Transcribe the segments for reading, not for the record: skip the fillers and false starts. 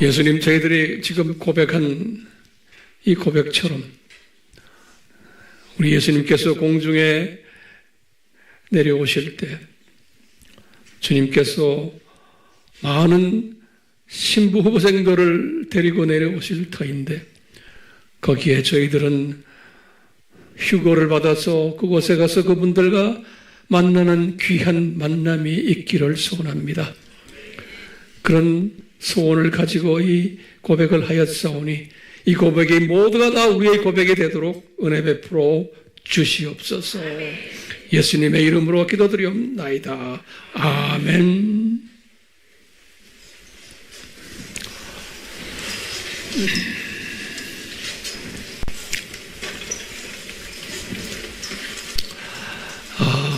예수님, 저희들이 지금 고백한 이 고백처럼 우리 예수님께서 공중에 내려오실 때 주님께서 많은 신부 후보생들을 데리고 내려오실 터인데 거기에 저희들은 휴거를 받아서 그곳에 가서 그분들과 만나는 귀한 만남이 있기를 소원합니다. 그런 소원을 가지고 이 고백을 하였사오니 이 고백이 모두가 다 우리의 고백이 되도록 은혜 베풀어 주시옵소서. 예수님의 이름으로 기도드리옵나이다. 아멘.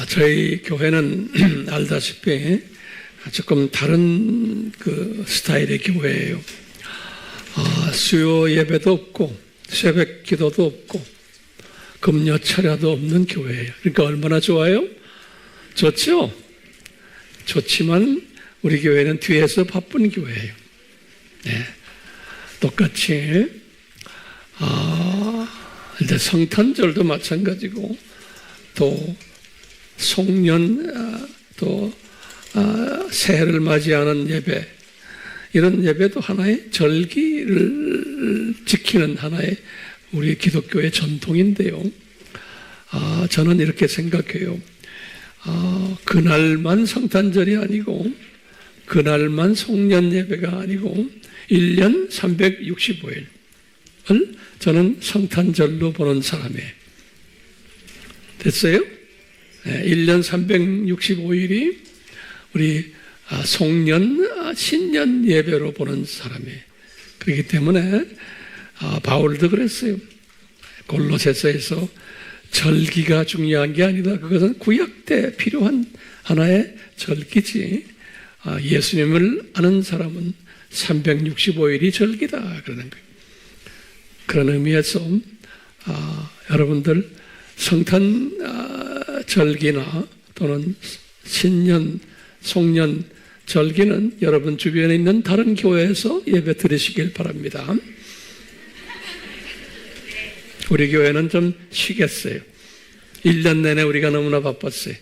저희 교회는 알다시피 조금 다른 스타일의 교회예요. 수요 예배도 없고 새벽 기도도 없고 금요 철야도 없는 교회예요. 그러니까 얼마나 좋아요? 좋죠? 좋지만 우리 교회는 뒤에서 바쁜 교회예요. 네. 똑같이 이제 성탄절도 마찬가지고 또 송년 또 새해를 맞이하는 예배, 이런 예배도 하나의 절기를 지키는 하나의 우리 기독교의 전통인데요. 저는 이렇게 생각해요. 그날만 성탄절이 아니고 그날만 송년 예배가 아니고 1년 365일을 저는 성탄절로 보는 사람이에요. 됐어요? 1년 365일이 우리 송년, 신년 예배로 보는 사람이에요. 그렇기 때문에 바울도 그랬어요. 골로새서에서 절기가 중요한 게 아니다. 그것은 구약 때 필요한 하나의 절기지. 예수님을 아는 사람은 365일이 절기다 그러는 거예요. 그런 의미에서 여러분들 성탄 절기나 또는 신년, 송년 절기는 여러분 주변에 있는 다른 교회에서 예배 드리시길 바랍니다. 우리 교회는 좀 쉬겠어요. 1년 내내 우리가 너무나 바빴어요.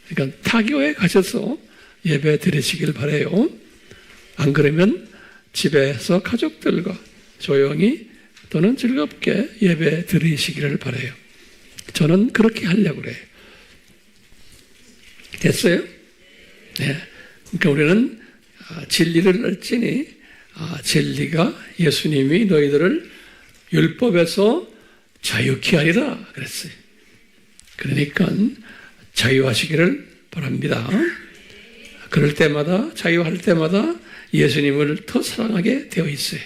그러니까 타 교회 가셔서 예배 드리시길 바라요. 안 그러면 집에서 가족들과 조용히 또는 즐겁게 예배 드리시기를 바라요. 저는 그렇게 하려고 그래요. 됐어요? 네. 그러니까 우리는 진리를 알지니 진리가 예수님이 너희들을 율법에서 자유케 하리라 그랬어요. 그러니까 자유하시기를 바랍니다. 그럴 때마다, 자유할 때마다 예수님을 더 사랑하게 되어 있어요.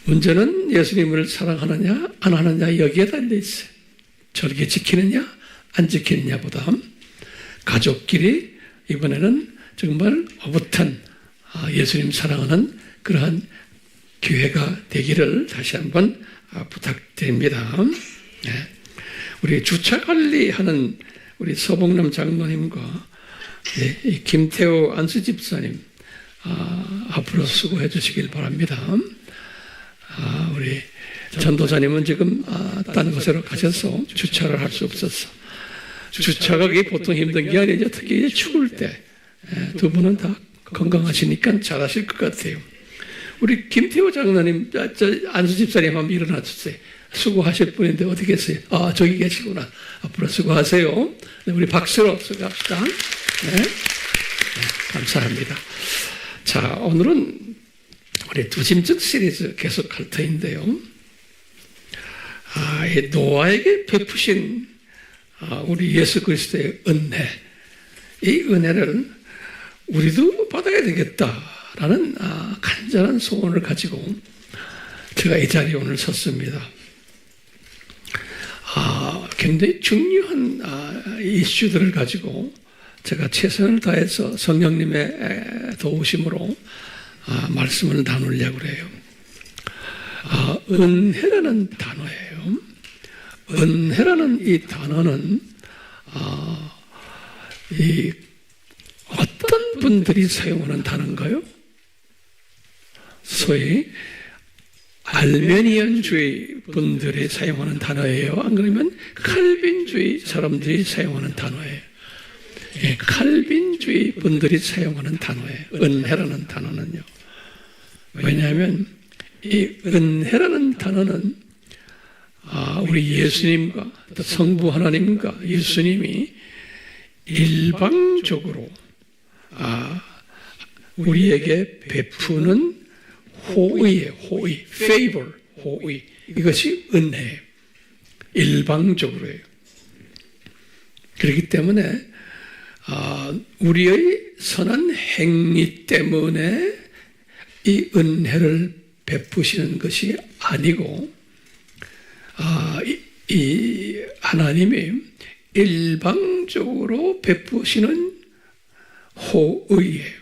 문제는 예수님을 사랑하느냐 안 하느냐 여기에 달려 있어요. 절기 지키느냐 안 지키느냐보다 가족끼리 이번에는 정말 어긋한 예수님 사랑하는 그러한 기회가 되기를 다시 한번 부탁드립니다. 네. 우리 주차 관리하는 우리 서봉남 장로님과 네, 김태호 안수 집사님 앞으로 수고해 주시길 바랍니다. 우리 전도사님은 지금 다른 곳으로 가셔서 주차를 할 수 없었어. 주차가 그게 보통 힘든 게 아니죠. 특히 이제 추울 때 두 분은 다 건강하시니까 잘하실 것 같아요. 우리 김태호 장로님, 안수 집사님 한번 일어나 주세요. 수고하실 분인데 어디 계세요? 저기 계시구나. 앞으로 수고하세요. 네, 우리 박수로 수고합시다. 네. 네, 감사합니다. 자, 오늘은 우리 두심증 시리즈 계속 할 터인데요. 이 노아에게 베푸신 우리 예수 그리스도의 은혜, 이 은혜를 우리도 받아야 되겠다라는 간절한 소원을 가지고 제가 이 자리에 오늘 섰습니다. 굉장히 중요한 이슈들을 가지고 제가 최선을 다해서 성령님의 도우심으로 말씀을 나누려고 해요. 은혜라는 단어예요. 은혜라는 이 단어는 이 어떤 분들이 사용하는 단어인가요? 소위 알메니안주의 분들이 사용하는 단어예요. 안 그러면 칼빈주의 사람들이 사용하는 단어예요. 예, 칼빈주의 분들이 사용하는 단어예요. 은혜라는 단어는요. 왜냐하면 이 은혜라는 단어는 우리 예수님과 또 성부 하나님과 예수님이 일방적으로 우리에게 베푸는 호의예요. 호의, favor, 호의. 이것이 은혜예요. 일방적으로예요. 그렇기 때문에 우리의 선한 행위 때문에 이 은혜를 베푸시는 것이 아니고 이 하나님이 일방적으로 베푸시는 호의예요.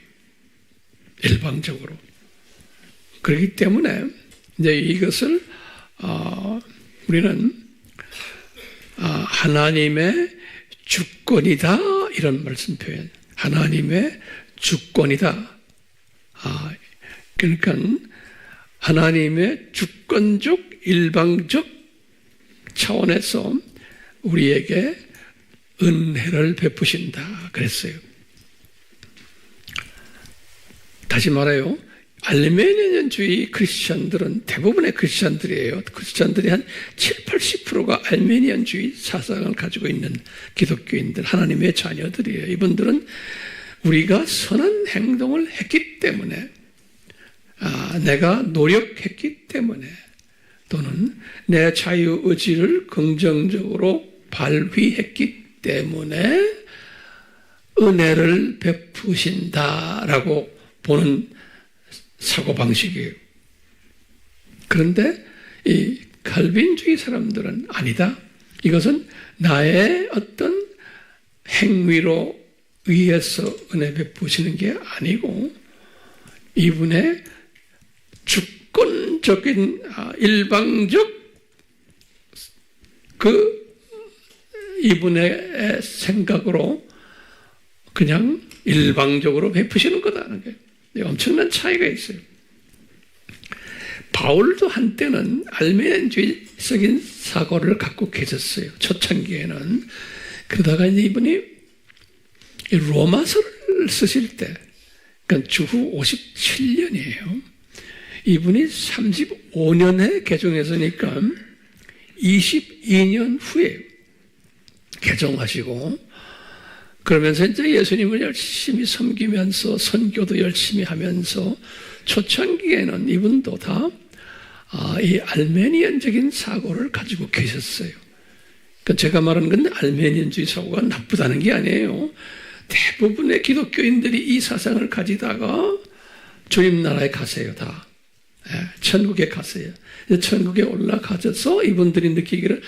일방적으로. 그렇기 때문에 이제 이것을 우리는 하나님의 주권이다 이런 말씀 표현. 하나님의 주권이다. 그러니까 하나님의 주권적 일방적 차원에서 우리에게 은혜를 베푸신다 그랬어요. 다시 말해요. 알메니안주의 크리스천들은 대부분의 크리스천들이에요. 크리스천들이 한 70~80%가 알메니안주의 사상을 가지고 있는 기독교인들, 하나님의 자녀들이에요. 이분들은 우리가 선한 행동을 했기 때문에, 내가 노력했기 때문에, 또는 내 자유의지를 긍정적으로 발휘했기 때문에 은혜를 베푸신다라고 보는 사고방식이에요. 그런데 이 칼빈주의 사람들은 아니다. 이것은 나의 어떤 행위로 의해서 은혜 베푸시는 게 아니고 이분의 주권적인 일방적 이분의 생각으로 그냥 일방적으로 베푸시는 거다는 거예요. 엄청난 차이가 있어요. 바울도 한때는 알메니안주의적인 사고를 갖고 계셨어요. 초창기에는. 그러다가 이제 이분이 로마서를 쓰실 때, 그러니까 주후 57년이에요. 이분이 35년에 개종했으니까 22년 후에 개종하시고 그러면서 이제 예수님을 열심히 섬기면서 선교도 열심히 하면서 초창기에는 이분도 다 이 알메니안적인 사고를 가지고 계셨어요. 그러니까 제가 말하는 건 알메니안주의 사고가 나쁘다는 게 아니에요. 대부분의 기독교인들이 이 사상을 가지다가 주님 나라에 가세요. 다. 천국에 가세요. 천국에 올라가셔서 이분들이 느끼기를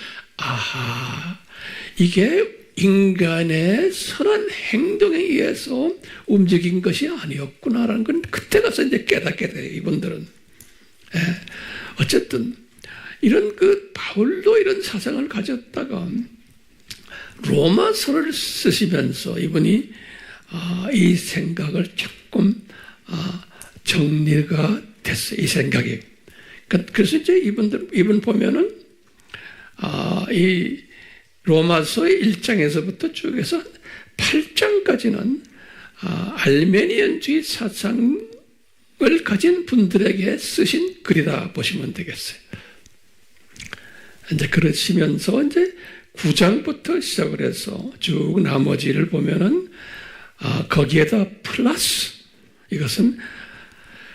이게 인간의 선한 행동에 의해서 움직인 것이 아니었구나라는 건 그때 가서 이제 깨닫게 돼요, 이분들은. 어쨌든, 이런 바울도 이런 사상을 가졌다가 로마서를 쓰시면서 이분이, 이 생각을 조금, 정리가 됐어요, 이 생각이. 그래서 이제 이분 보면은, 이 로마서의 1장에서부터 쭉 해서 8장까지는 알메니안주의 사상을 가진 분들에게 쓰신 글이다 보시면 되겠어요. 이제 그러시면서 이제 9장부터 시작을 해서 쭉 나머지를 보면은 거기에다 플러스 이것은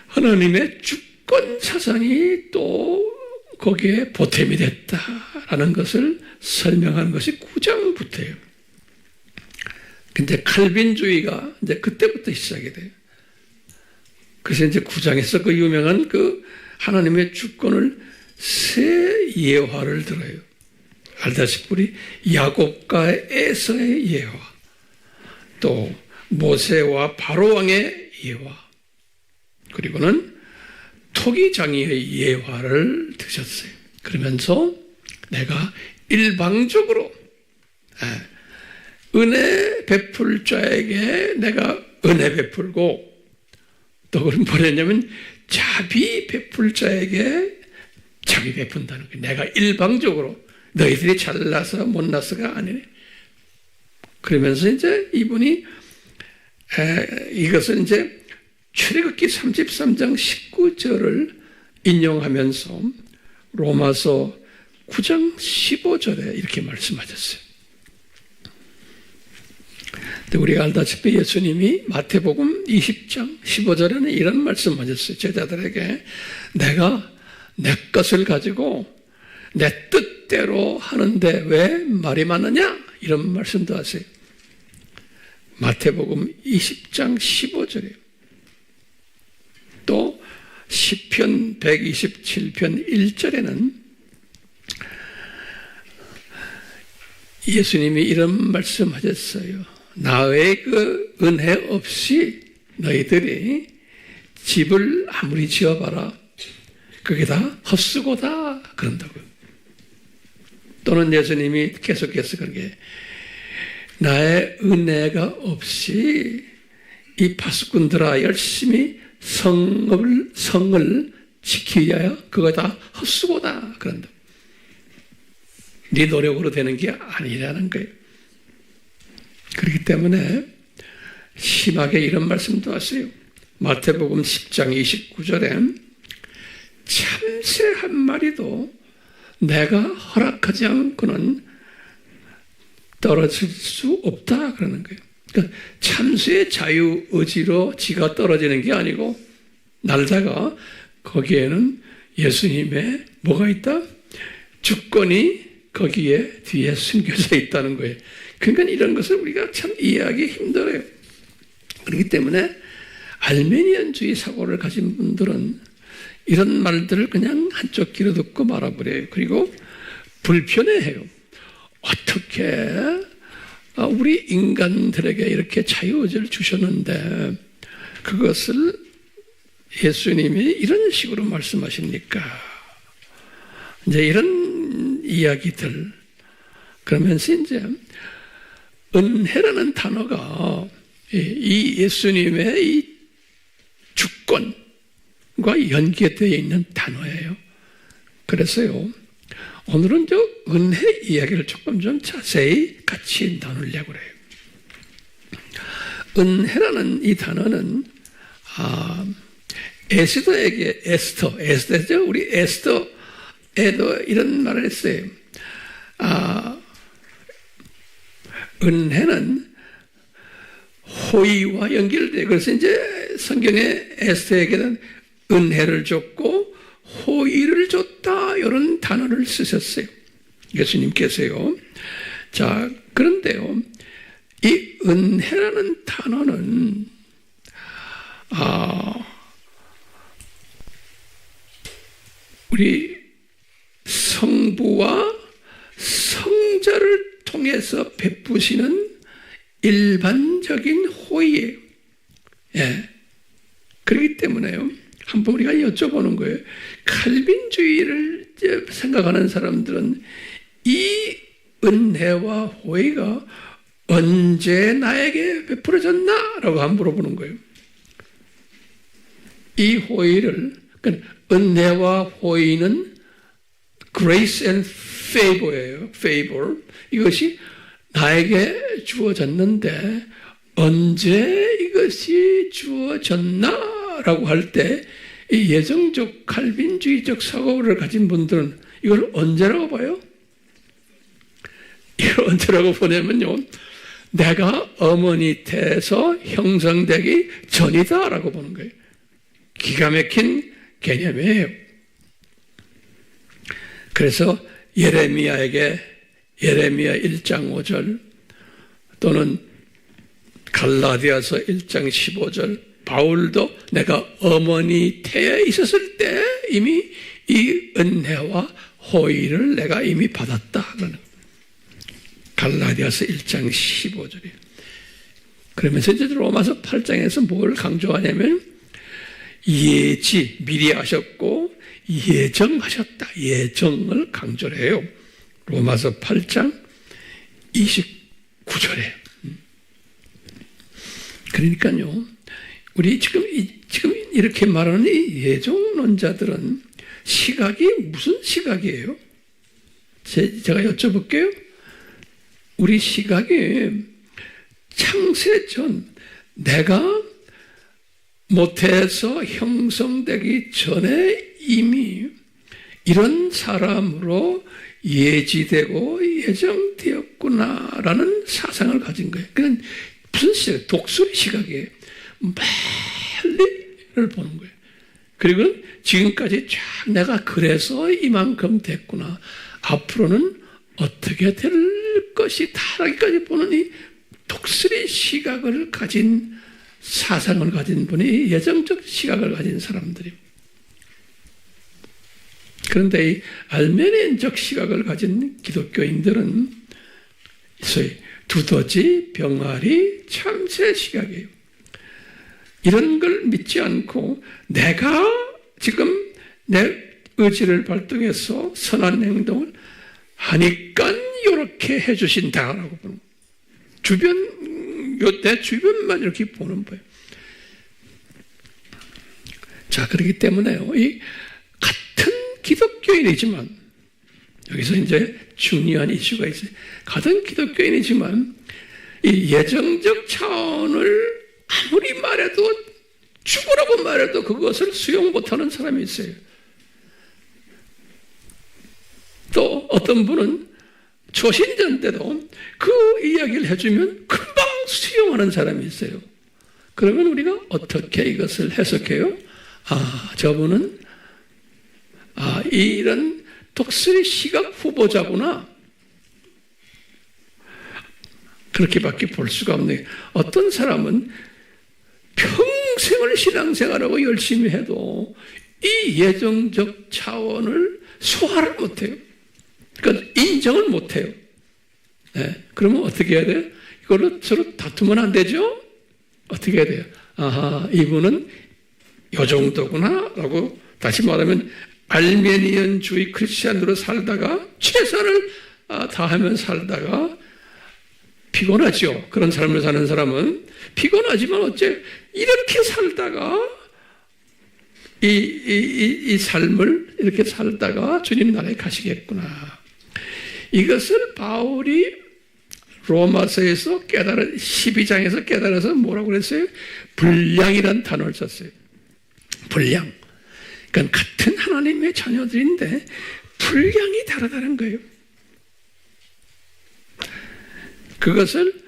하나님의 주권 사상이 또 거기에 보탬이 됐다라는 것을 설명하는 것이 9장부터예요. 근데 칼빈주의가 이제 그때부터 시작이 돼요. 그래서 이제 9장에서 그 유명한 하나님의 주권을 세 예화를 들어요. 알다시피 우리 야곱과 에서의 예화, 또 모세와 바로왕의 예화, 그리고는 토기장이의 예화를 드셨어요. 그러면서 내가 일방적으로 은혜 베풀 자에게 내가 은혜 베풀고 또 그럼 뭐랬냐면 자비 베풀 자에게 자비 베푼다는 거예요. 내가 일방적으로 너희들이 잘나서 못나서가 아니네. 그러면서 이제 이분이 이것은 이제 출애굽기 33장 19절을 인용하면서 로마서 9장 15절에 이렇게 말씀하셨어요. 근데 우리가 알다시피 예수님이 마태복음 20장 15절에는 이런 말씀하셨어요. 제자들에게 내가 내 것을 가지고 내 뜻대로 하는데 왜 말이 많으냐? 이런 말씀도 하세요. 마태복음 20장 15절이에요. 또 시편 127편 1절에는 예수님이 이런 말씀하셨어요. 나의 그 은혜 없이 너희들이 집을 아무리 지어봐라. 그게 다 헛수고다. 그런다고요. 또는 예수님이 계속해서 그렇게 나의 은혜가 없이 이 파수꾼들아 열심히 성을 지키야 그거 다 헛수고다. 그런다. 네 노력으로 되는 게 아니라는 거예요. 그렇기 때문에 심하게 이런 말씀도 하세요. 마태복음 10장 29절에 참새 한 마리도 내가 허락하지 않고는 떨어질 수 없다 그러는 거예요. 그러니까 참새의 자유 의지로 지가 떨어지는 게 아니고 날다가 거기에는 예수님의 뭐가 있다? 주권이 거기에 뒤에 숨겨져 있다는 거예요. 그러니까 이런 것을 우리가 참 이해하기 힘들어요. 그렇기 때문에 알메니안주의 사고를 가진 분들은 이런 말들을 그냥 한쪽 귀로 듣고 말아버려요. 그리고 불편해해요. 어떻게 우리 인간들에게 이렇게 자유의지를 주셨는데 그것을 예수님이 이런 식으로 말씀하십니까? 이제 이런 이야기들 그러면서 이제 은혜라는 단어가 이 예수님의 이 주권과 연계되어 있는 단어예요. 그래서요 오늘은 저 은혜 이야기를 조금 좀 자세히 같이 나누려고 그래요. 은혜라는 이 단어는 에스더죠. 우리 에스더에도 이런 말을 했어요. 은혜는 호의와 연결돼요. 그래서 이제 성경에 에스더에게는 은혜를 줬고 호의를 줬다 이런 단어를 쓰셨어요. 예수님께서요. 자, 그런데요. 이 은혜라는 단어는 우리 성부와 성자를 통해서 베푸시는 일반적인 호의예요. 예. 그렇기 때문에요. 한번 우리가 여쭤보는 거예요. 칼빈주의를 생각하는 사람들은 이 은혜와 호의가 언제 나에게 베풀어졌나? 라고 한번 물어보는 거예요. 이 호의를, 그러니까 은혜와 호의는 grace and favor예요. favor. 이것이 나에게 주어졌는데 언제 이것이 주어졌나? 라고 할 때 이 예정적 칼빈주의적 사고를 가진 분들은 이걸 언제라고 봐요? 이걸 언제라고 보냐면요. 내가 어머니 태에서 형성되기 전이다라고 보는 거예요. 기가 막힌 개념이에요. 그래서 예레미야 1장 5절 또는 갈라디아서 1장 15절 바울도 내가 어머니 태에 있었을 때 이미 이 은혜와 호의를 내가 이미 받았다. 갈라디아서 1장 15절이에요. 그러면서 이제 로마서 8장에서 뭘 강조하냐면 예지, 미리 하셨고 예정하셨다. 예정을 강조를 해요. 로마서 8장 29절에. 그러니까요. 우리 지금 이렇게 말하는 이 예정론자들은 시각이 무슨 시각이에요? 제가 여쭤볼게요. 우리 시각이 창세전 내가 모태에서 형성되기 전에 이미 이런 사람으로 예지되고 예정되었구나라는 사상을 가진 거예요. 그건 무슨 시각? 독수리 시각이에요. 멀리를 보는 거예요. 그리고 지금까지 쫙 내가 그래서 이만큼 됐구나. 앞으로는 어떻게 될 것이 다라기까지 보는 이 독수리 시각을 가진 사상을 가진 분이 예정적 시각을 가진 사람들이에요. 그런데 이 알메니안적 시각을 가진 기독교인들은 소위 두더지, 병아리, 참새 시각이에요. 이런 걸 믿지 않고 내가 지금 내 의지를 발동해서 선한 행동을 하니까 이렇게 해주신다라고 보는 거예요. 내 주변만 이렇게 보는 거예요. 자, 그렇기 때문에요. 이 같은 기독교인이지만 여기서 이제 중요한 이슈가 있어요. 같은 기독교인이지만 이 예정적 차원을 아무리 말해도 죽으라고 말해도 그것을 수용 못하는 사람이 있어요. 또 어떤 분은 초신자인데도 그 이야기를 해주면 금방 수용하는 사람이 있어요. 그러면 우리가 어떻게 이것을 해석해요? 저분은 이런 독수리 시각 후보자구나. 그렇게밖에 볼 수가 없네요. 어떤 사람은 평생을 신앙생활하고 열심히 해도 이 예정적 차원을 소화를 못해요. 그러니까 인정을 못해요. 네. 그러면 어떻게 해야 돼요? 이걸로 서로 다투면 안 되죠? 어떻게 해야 돼요? 이분은 요 정도구나 라고 다시 말하면 알메니안주의 크리스찬으로 살다가 최선을 다하며 살다가 피곤하죠. 그런 삶을 사는 사람은 피곤하지만 어째 이렇게 살다가 이 삶을 이렇게 살다가 주님 나라에 가시겠구나. 이것을 바울이 로마서에서 12장에서 깨달아서 뭐라고 그랬어요? 분량이라는 단어를 썼어요. 분량. 그러니까 같은 하나님의 자녀들인데 분량이 다르다는 거예요. 그것을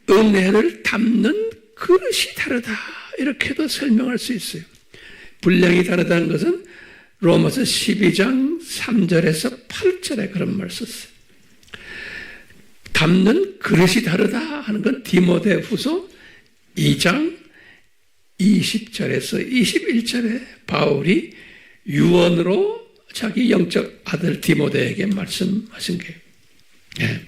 은혜를 담는 그릇이 다르다. 이렇게도 설명할 수 있어요. 분량이 다르다는 것은 로마서 12장 3절에서 8절에 그런 말을 썼어요. 담는 그릇이 다르다 하는 건 디모데후서 2장 20절에서 21절에 바울이 유언으로 자기 영적 아들 디모데에게 말씀하신 거예요. 네.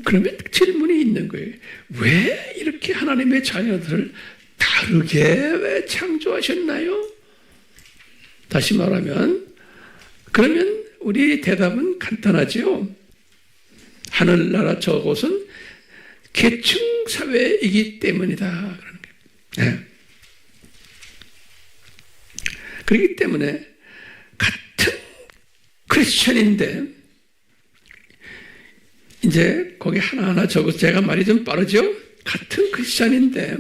그러면 질문이 있는 거예요. 왜 이렇게 하나님의 자녀들을 다르게 왜 창조하셨나요? 다시 말하면 그러면 우리 대답은 간단하죠. 하늘나라 저곳은 계층사회이기 때문이다. 그러는 거예요. 네. 그렇기 때문에 같은 크리스천인데 이제 거기 하나하나 적어서 제가 말이 좀 빠르죠? 같은 크리스천인데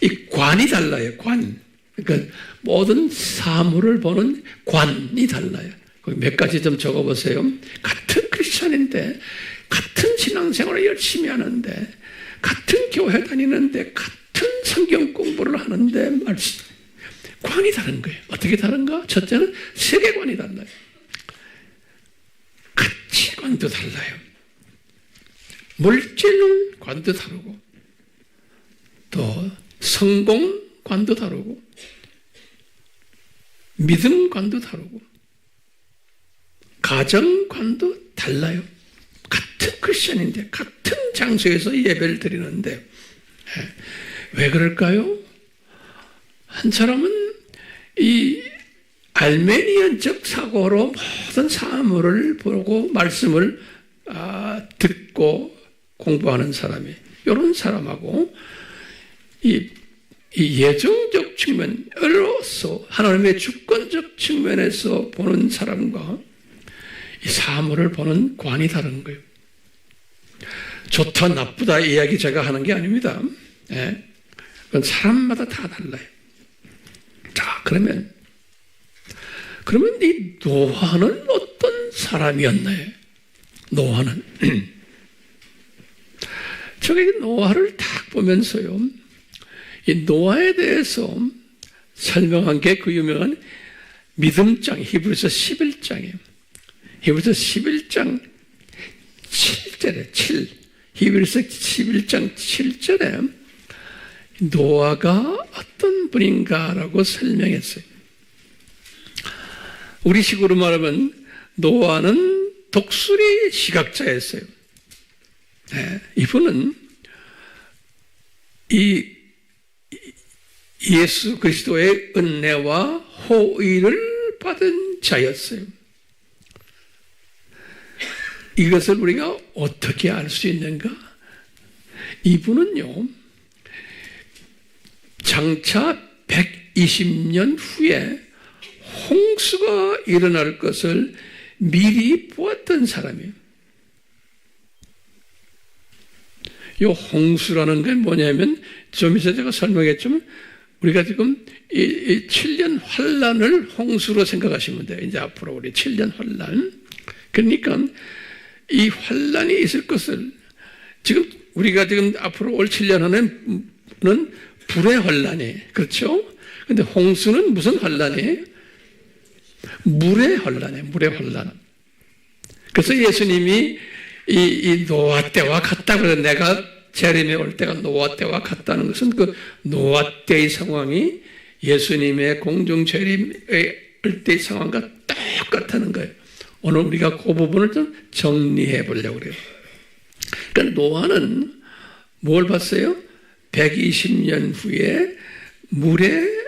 이 관이 달라요. 관. 그러니까 모든 사물을 보는 관이 달라요. 거기 몇 가지 좀 적어보세요. 같은 크리스천인데 같은 신앙생활을 열심히 하는데 같은 교회 다니는데 같은 성경 공부를 하는데 말씀 관이 다른 거예요. 어떻게 다른가? 첫째는 세계관이 달라요. 가치관도 달라요. 물질관도 다르고 또 성공관도 다르고 믿음관도 다르고 가정관도 달라요. 같은 크리스천인데 같은 장소에서 예배를 드리는데 왜 그럴까요? 한 사람은 이 알메니안적 사고로 모든 사물을 보고 말씀을 듣고 공부하는 사람이 이런 사람하고 이 이 예정적 측면으로서 하나님의 주권적 측면에서 보는 사람과 이 사물을 보는 관이 다른 거예요. 좋다 나쁘다 이야기 제가 하는 게 아닙니다. 예. 그건 사람마다 다 달라요. 자, 그러면 이 노아는 어떤 사람이었나요? 노아는 저기 노아를 딱 보면서요, 이 노아에 대해서 설명한 게 그 유명한 믿음장 히브리서 11장이에요. 히브리서 11장 7절에 7 히브리서 11장 7절에 노아가 어떤 분인가라고 설명했어요. 우리식으로 말하면 노아는 독수리 시각자였어요. 네, 이분은 이 예수 그리스도의 은혜와 호의를 받은 자였어요. 이것을 우리가 어떻게 알 수 있는가? 이분은요, 장차 120년 후에 홍수가 일어날 것을 미리 보았던 사람이에요. 이 홍수라는 게 뭐냐면, 좀 이따 제가 설명했지만, 우리가 지금 이 7년 환란을 홍수로 생각하시면 돼요. 이제 앞으로 우리 7년 환란. 그러니까 이 환란이 있을 것을, 지금 우리가 지금 앞으로 올 7년 안에는 불의 환란이에요. 그렇죠? 근데 홍수는 무슨 환란이에요? 물의 환란이에요. 물의 환란. 그래서 예수님이 이 노아 때와 같다고 해서 내가 재림에 올 때가 노아 때와 같다는 것은 그 노아 때의 상황이 예수님의 공중 재림에 올 때의 상황과 똑같다는 거예요. 오늘 우리가 그 부분을 좀 정리해 보려고 그래요. 그러니까 노아는 뭘 봤어요? 120년 후에 물의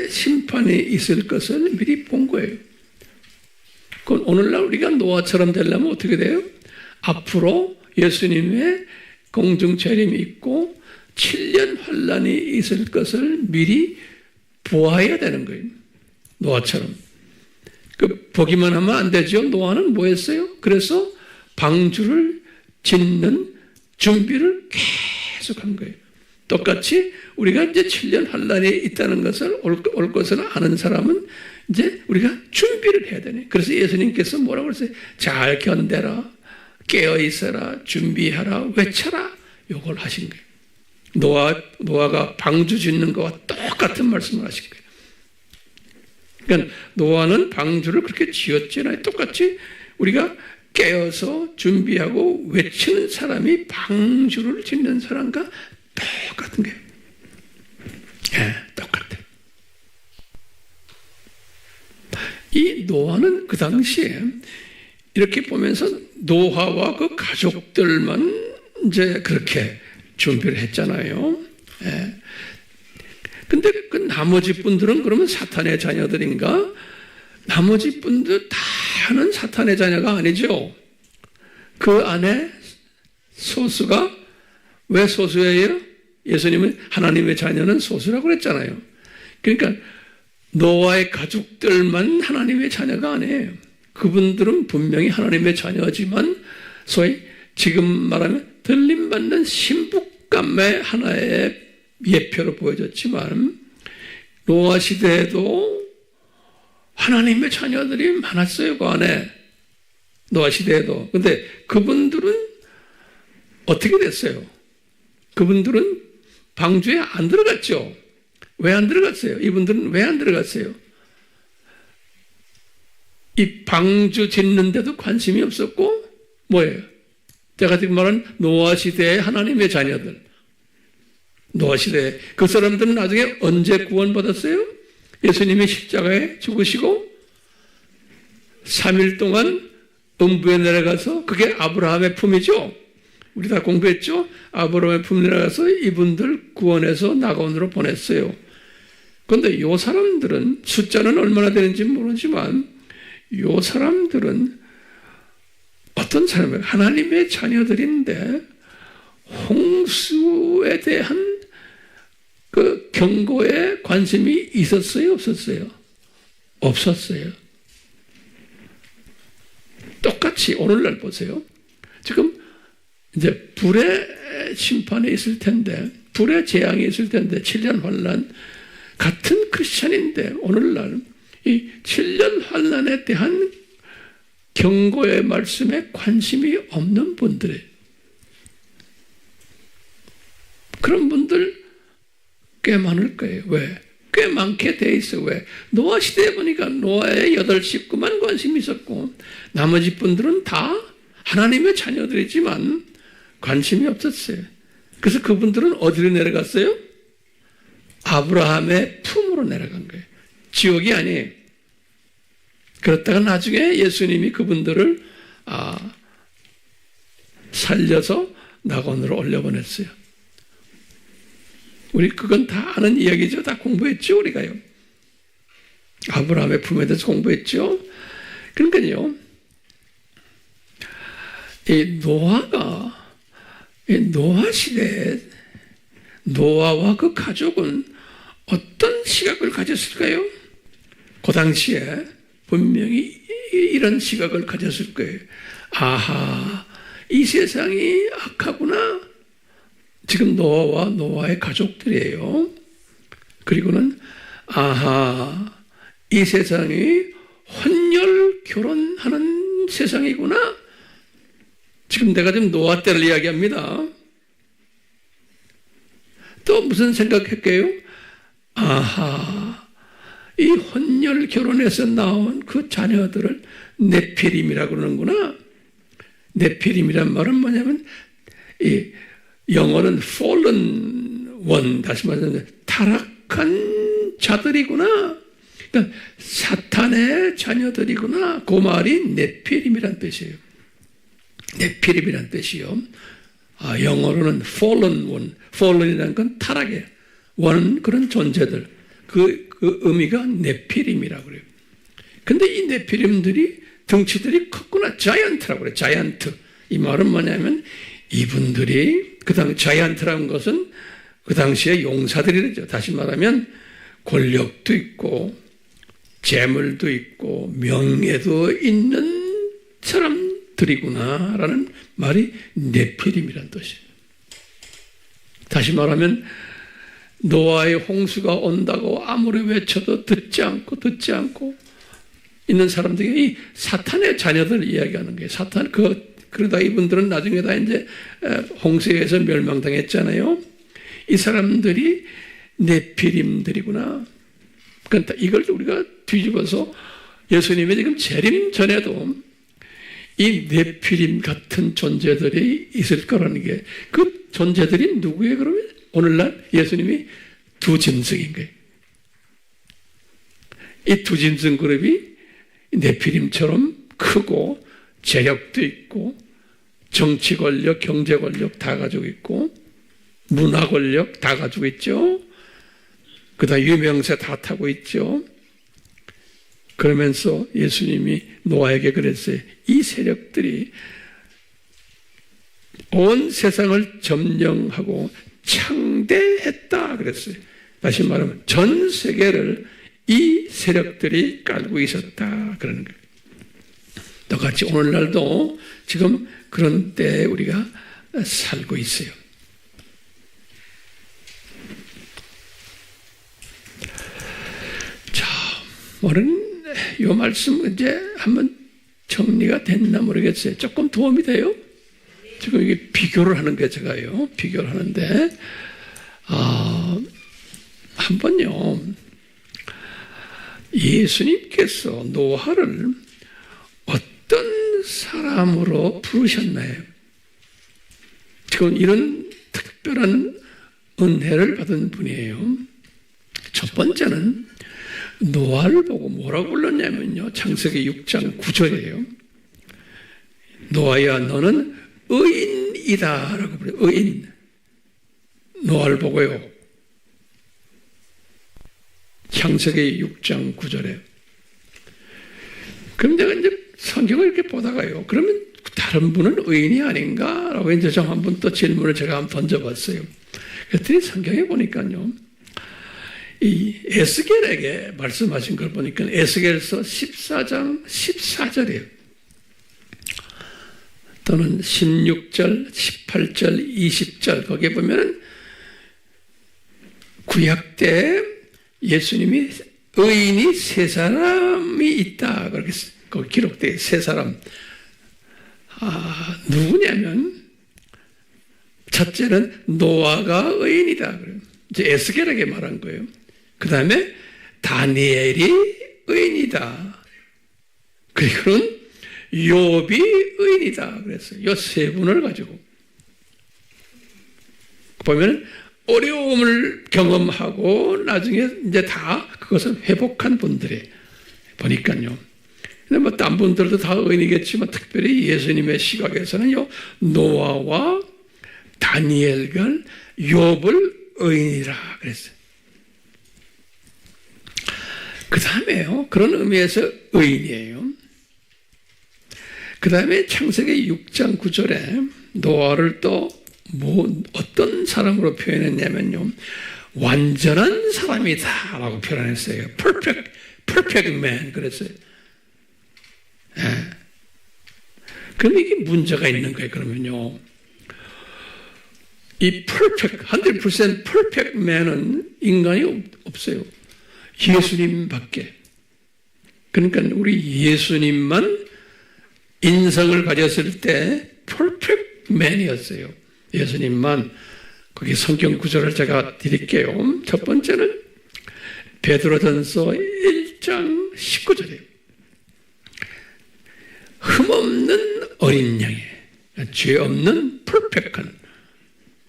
심판이 있을 것을 미리 본 거예요. 그럼 오늘날 우리가 노아처럼 되려면 어떻게 돼요? 앞으로 예수님의 공중 재림이 있고 7년 환란이 있을 것을 미리 보아야 되는 거예요. 노아처럼. 보기만 하면 안 되죠. 노아는 뭐 했어요? 그래서 방주를 짓는 준비를 계속 한 거예요. 똑같이 우리가 이제 7년 환란이 있다는 것을 올 것을 아는 사람은 이제 우리가 준비를 해야 되네. 그래서 예수님께서 뭐라고 그랬어요? 잘 견뎌라, 깨어 있어라, 준비하라, 외쳐라. 이걸 하신 거예요. 노아가 방주 짓는 것과 똑같은 말씀을 하신 거예요. 그러니까 노아는 방주를 그렇게 지었잖아요. 똑같이 우리가 깨어서 준비하고 외치는 사람이 방주를 짓는 사람과 똑같은 거예요. 예, 똑같아요. 이 노아는 그 당시에 이렇게 보면서 노아와 그 가족들만 이제 그렇게 준비를 했잖아요. 예. 근데 그 나머지 분들은 그러면 사탄의 자녀들인가? 나머지 분들 다는 사탄의 자녀가 아니죠. 그 안에 소수가 왜 소수예요? 예수님은 하나님의 자녀는 소수라고 그랬잖아요. 그러니까 노아의 가족들만 하나님의 자녀가 아니에요. 그분들은 분명히 하나님의 자녀지만 소위 지금 말하면 들림받는 신부감의 하나의 예표로 보여졌지만 노아 시대에도 하나님의 자녀들이 많았어요. 그 안에 노아 시대에도. 근데 그분들은 어떻게 됐어요? 그분들은 방주에 안 들어갔죠. 왜 안 들어갔어요? 이분들은 왜 안 들어갔어요? 이 방주 짓는데도 관심이 없었고 뭐예요? 제가 지금 말한 노아 시대의 하나님의 자녀들. 노아 시대에 그 사람들은 나중에 언제 구원받았어요? 예수님이 십자가에 죽으시고 3일 동안 음부에 내려가서 그게 아브라함의 품이죠. 우리 다 공부했죠? 아브라함의 품 내려가서 이분들 구원해서 낙원으로 보냈어요. 그런데 요 사람들은 숫자는 얼마나 되는지 모르지만 요 사람들은 어떤 사람이에요? 하나님의 자녀들인데 홍수에 대한 그 경고에 관심이 있었어요, 없었어요? 없었어요. 똑같이 오늘날 보세요. 지금 이제 불의 심판이 있을 텐데, 불의 재앙이 있을 텐데, 7년 환난, 같은 크리스찬인데 오늘날 이 7년 환난에 대한 경고의 말씀에 관심이 없는 분들이, 그런 분들 꽤 많을 거예요. 왜? 꽤 많게 돼 있어. 왜? 노아 시대에 보니까 노아의 8 식구만 관심이 있었고 나머지 분들은 다 하나님의 자녀들이지만 관심이 없었어요. 그래서 그분들은 어디로 내려갔어요? 아브라함의 품으로 내려간 거예요. 지옥이 아니에요. 그렇다가 나중에 예수님이 그분들을 살려서 낙원으로 올려보냈어요. 우리 그건 다 아는 이야기죠. 다 공부했죠, 우리가요. 아브라함의 품에 대해서 공부했죠. 그러니까요, 이 노아 시대에 노아와 그 가족은 어떤 시각을 가졌을까요? 그 당시에 분명히 이런 시각을 가졌을 거예요. 아하, 이 세상이 악하구나. 지금 노아와 노아의 가족들이에요. 그리고는 아하, 이 세상이 혼혈 결혼하는 세상이구나. 지금 내가 지금 노아 때를 이야기합니다. 또 무슨 생각할게요? 아하, 이 혼혈 결혼에서 나온 그 자녀들을 네피림이라고 그러는구나. 네피림이란 말은 뭐냐면 이 영어는 fallen one, 다시 말하면 타락한 자들이구나. 그러니까 사탄의 자녀들이구나. 그 말이 네피림이란 뜻이에요. 네피림이란 뜻이요. 영어로는 fallen one. fallen이라는 건 타락이에요. 원은 그런 존재들. 그 의미가 네피림이라고 그래요. 근데 이 네피림들이 덩치들이 컸구나. 자이언트라고 그래요. 자이언트. 이 말은 뭐냐면 이분들이 자이언트라는 것은 그 당시에 용사들이죠. 다시 말하면 권력도 있고 재물도 있고 명예도 있는 사람들이구나라는 말이 네피림이라는 뜻이에요. 다시 말하면 노아의 홍수가 온다고 아무리 외쳐도 듣지 않고 있는 사람들이 이 사탄의 자녀들 이야기하는 거예요. 사탄, 그러다 이분들은 나중에 다 이제 홍수에 의해서 멸망당했잖아요. 이 사람들이 네피림들이구나. 그러니까 이걸 우리가 뒤집어서 예수님의 지금 재림 전에도 이 네피림 같은 존재들이 있을 거라는 게, 그 존재들이 누구예요? 그러면 오늘날 예수님이 두 짐승인 거예요. 이 두 짐승 그룹이 네피림처럼 크고 재력도 있고 정치 권력, 경제 권력 다 가지고 있고 문화 권력 다 가지고 있죠. 그다음 유명세 다 타고 있죠. 그러면서 예수님이 노아에게 그랬어요. 이 세력들이 온 세상을 점령하고 창대했다 그랬어요. 다시 말하면 전 세계를 이 세력들이 깔고 있었다 그러는 거예요. 똑같이 오늘날도 지금 그런 때에 우리가 살고 있어요. 자, 오늘 이 말씀 이제 한번 정리가 됐나 모르겠어요. 조금 도움이 돼요? 지금 이게 비교를 하는 게 제가요. 비교를 하는데, 한번요. 예수님께서 노아를 어떤 사람으로 부르셨나요? 지금 이런 특별한 은혜를 받은 분이에요. 첫 번째는 노아를 보고 뭐라고 불렀냐면요. 창세기 6장 9절이에요. 노아야 너는 의인이다 라고 불러요. 의인. 노아를 보고요. 창세기 6장 9절에. 그럼 내가 이제 성경을 이렇게 보다가요. 그러면 다른 분은 의인이 아닌가? 라고 이제 좀 한번 또 질문을 제가 한번 던져봤어요. 그랬더니 성경에 보니까요. 이 에스겔에게 말씀하신 걸 보니까 에스겔서 14장 14절이에요. 또는 16절, 18절, 20절 거기에 보면 구약 때 예수님이 의인이 세 사람이 있다 그렇게 거기 기록되어 세 사람. 누구냐면 첫째는 노아가 의인이다. 이제 에스겔에게 말한 거예요. 그 다음에 다니엘이 의인이다. 그리고는 욥이 의인이다. 그랬어요. 이 세 분을 가지고 보면 어려움을 경험하고 나중에 이제 다 그것을 회복한 분들이 보니까요. 근데 뭐 딴 분들도 다 의인이겠지만 특별히 예수님의 시각에서는요, 노아와 다니엘과 욥을 의인이라 그랬어요. 그 다음에요, 그런 의미에서 의인이에요. 그 다음에 창세기 6장 9절에 노아를 또 어떤 사람으로 표현했냐면요, 완전한 사람이다 라고 표현했어요. perfect man 그랬어요. 예. 그럼 이게 문제가 있는 거예요. 그러면요, 이 100% perfect man은 인간이 없어요. 예수님밖에. 그러니까 우리 예수님만 인성을 가졌을 때 perfect man이었어요. 예수님만. 거기 성경 구절을 제가 드릴게요. 첫 번째는 베드로전서 1장 19절이에요. 흠없는 어린 양에 죄 없는 퍼펙한.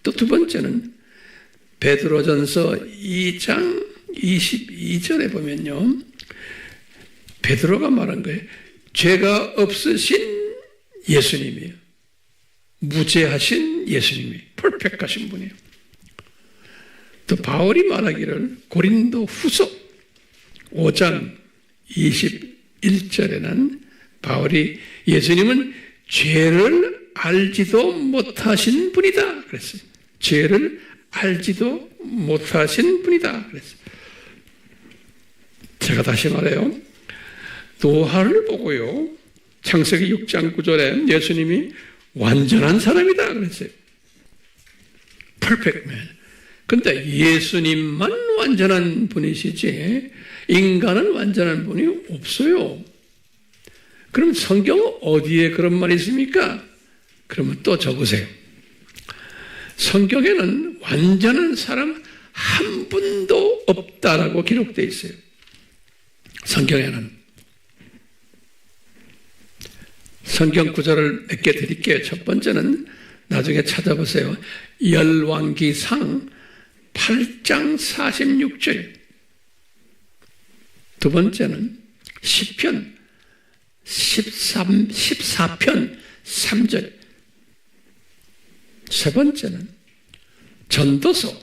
또 두 번째는 베드로전서 2장 22절에 보면요, 베드로가 말한 거예요. 죄가 없으신 예수님이에요. 무죄하신 예수님이 퍼펙하신 분이에요. 또 바울이 말하기를 고린도 후서 5장 21절에는 바울이 예수님은 죄를 알지도 못하신 분이다 그랬어요. 죄를 알지도 못하신 분이다 그랬어요. 제가 다시 말해요. 노아를 보고요, 창세기 6장 9절에 예수님이 완전한 사람이다 그랬어요. perfect man. 근데 예수님만 완전한 분이시지 인간은 완전한 분이 없어요. 그럼 성경 어디에 그런 말이 있습니까? 그러면 또 적으세요. 성경에는 완전한 사람 한 분도 없다라고 기록되어 있어요. 성경에는. 성경 구절을 몇 개 드릴게요. 첫 번째는 나중에 찾아보세요. 열왕기상 8장 46절. 두 번째는 시편 14편 3절. 세 번째는 전도서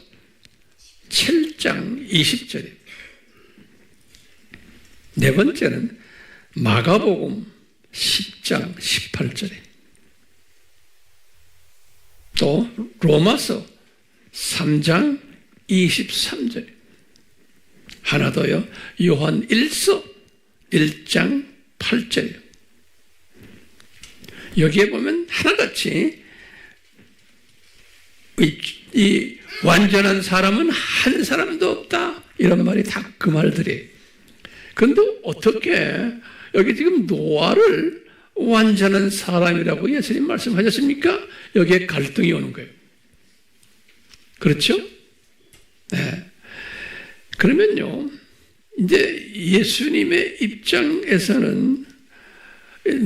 7장 20절. 네 번째는 마가복음 10장 18절에 또 로마서 3장 23절. 하나 더요. 요한 1서 1장 8절. 여기에 보면 하나같이 이 완전한 사람은 한 사람도 없다 이런 말이 다 그 말들이에요. 그런데 어떻게 여기 지금 노아를 완전한 사람이라고 예수님 말씀하셨습니까? 여기에 갈등이 오는 거예요. 그렇죠? 네. 그러면요, 이제 예수님의 입장에서는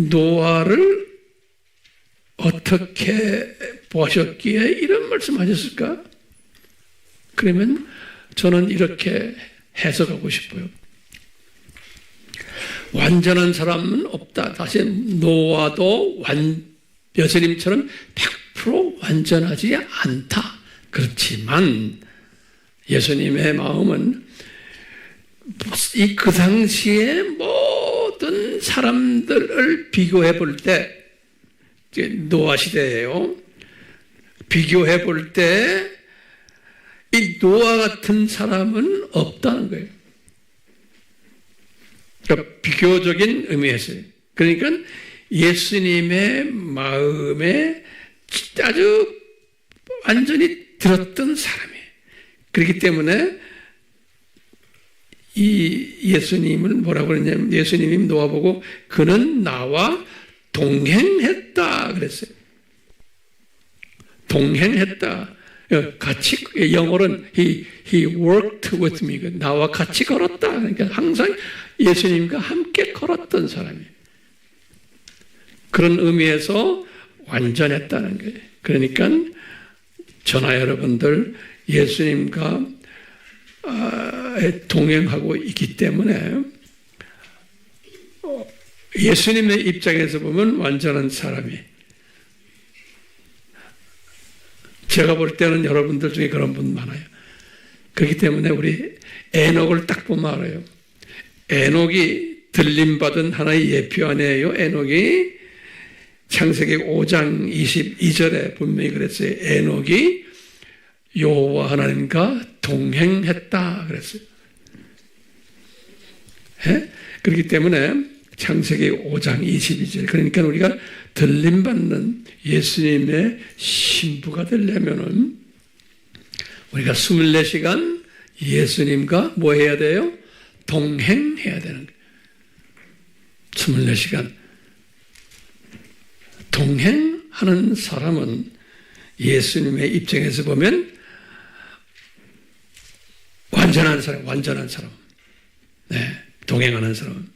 노아를 어떻게 보셨기에 이런 말씀하셨을까? 그러면 저는 이렇게 해석하고 싶어요. 완전한 사람은 없다. 다시 노아도 예수님처럼 100% 완전하지 않다. 그렇지만 예수님의 마음은 그 당시에 모든 사람들을 비교해 볼 때, 노아 시대예요. 비교해 볼 때 이 노아 같은 사람은 없다는 거예요. 그러니까 비교적인 의미에서요. 그러니까 예수님의 마음에 아주 완전히 들었던 사람이에요. 그렇기 때문에 이 예수님을 뭐라고 그러냐면 예수님이 노아 보고 그는 나와 동행했다 그랬어요. 동행했다. 같이, 영어로는 he worked with me. 나와 같이 걸었다. 그러니까 항상 예수님과 함께 걸었던 사람이에요. 그런 의미에서 완전했다는 거예요. 그러니까 저나 여러분들 예수님과 동행하고 있기 때문에 예수님의 입장에서 보면 완전한 사람이, 제가 볼 때는 여러분들 중에 그런 분 많아요. 그렇기 때문에 우리 에녹을 딱 보면 알아요. 에녹이 들림받은 하나의 예표 아니에요. 에녹이 창세기 5장 22절에 분명히 그랬어요. 에녹이 여호와 하나님과 동행했다 그랬어요. 예? 그렇기 때문에 창세기 5장 22절, 그러니까 우리가 들림받는 예수님의 신부가 되려면은 우리가 24시간 예수님과 뭐 해야 돼요? 동행해야 되는 거예요. 24시간 동행하는 사람은 예수님의 입장에서 보면 완전한 사람. 네, 동행하는 사람.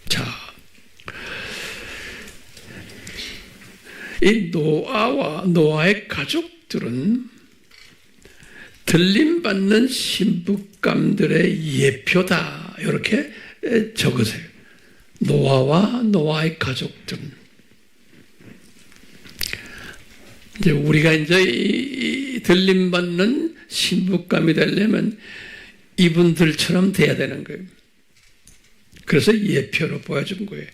자, 이 노아의 가족들은 들림받는 신부감들의 예표다. 이렇게 적으세요. 노아와 노아의 가족들은. 이제 우리가 이 들림받는 신부감이 되려면 이분들처럼 돼야 되는 거예요. 그래서 예표로 보여준 거예요.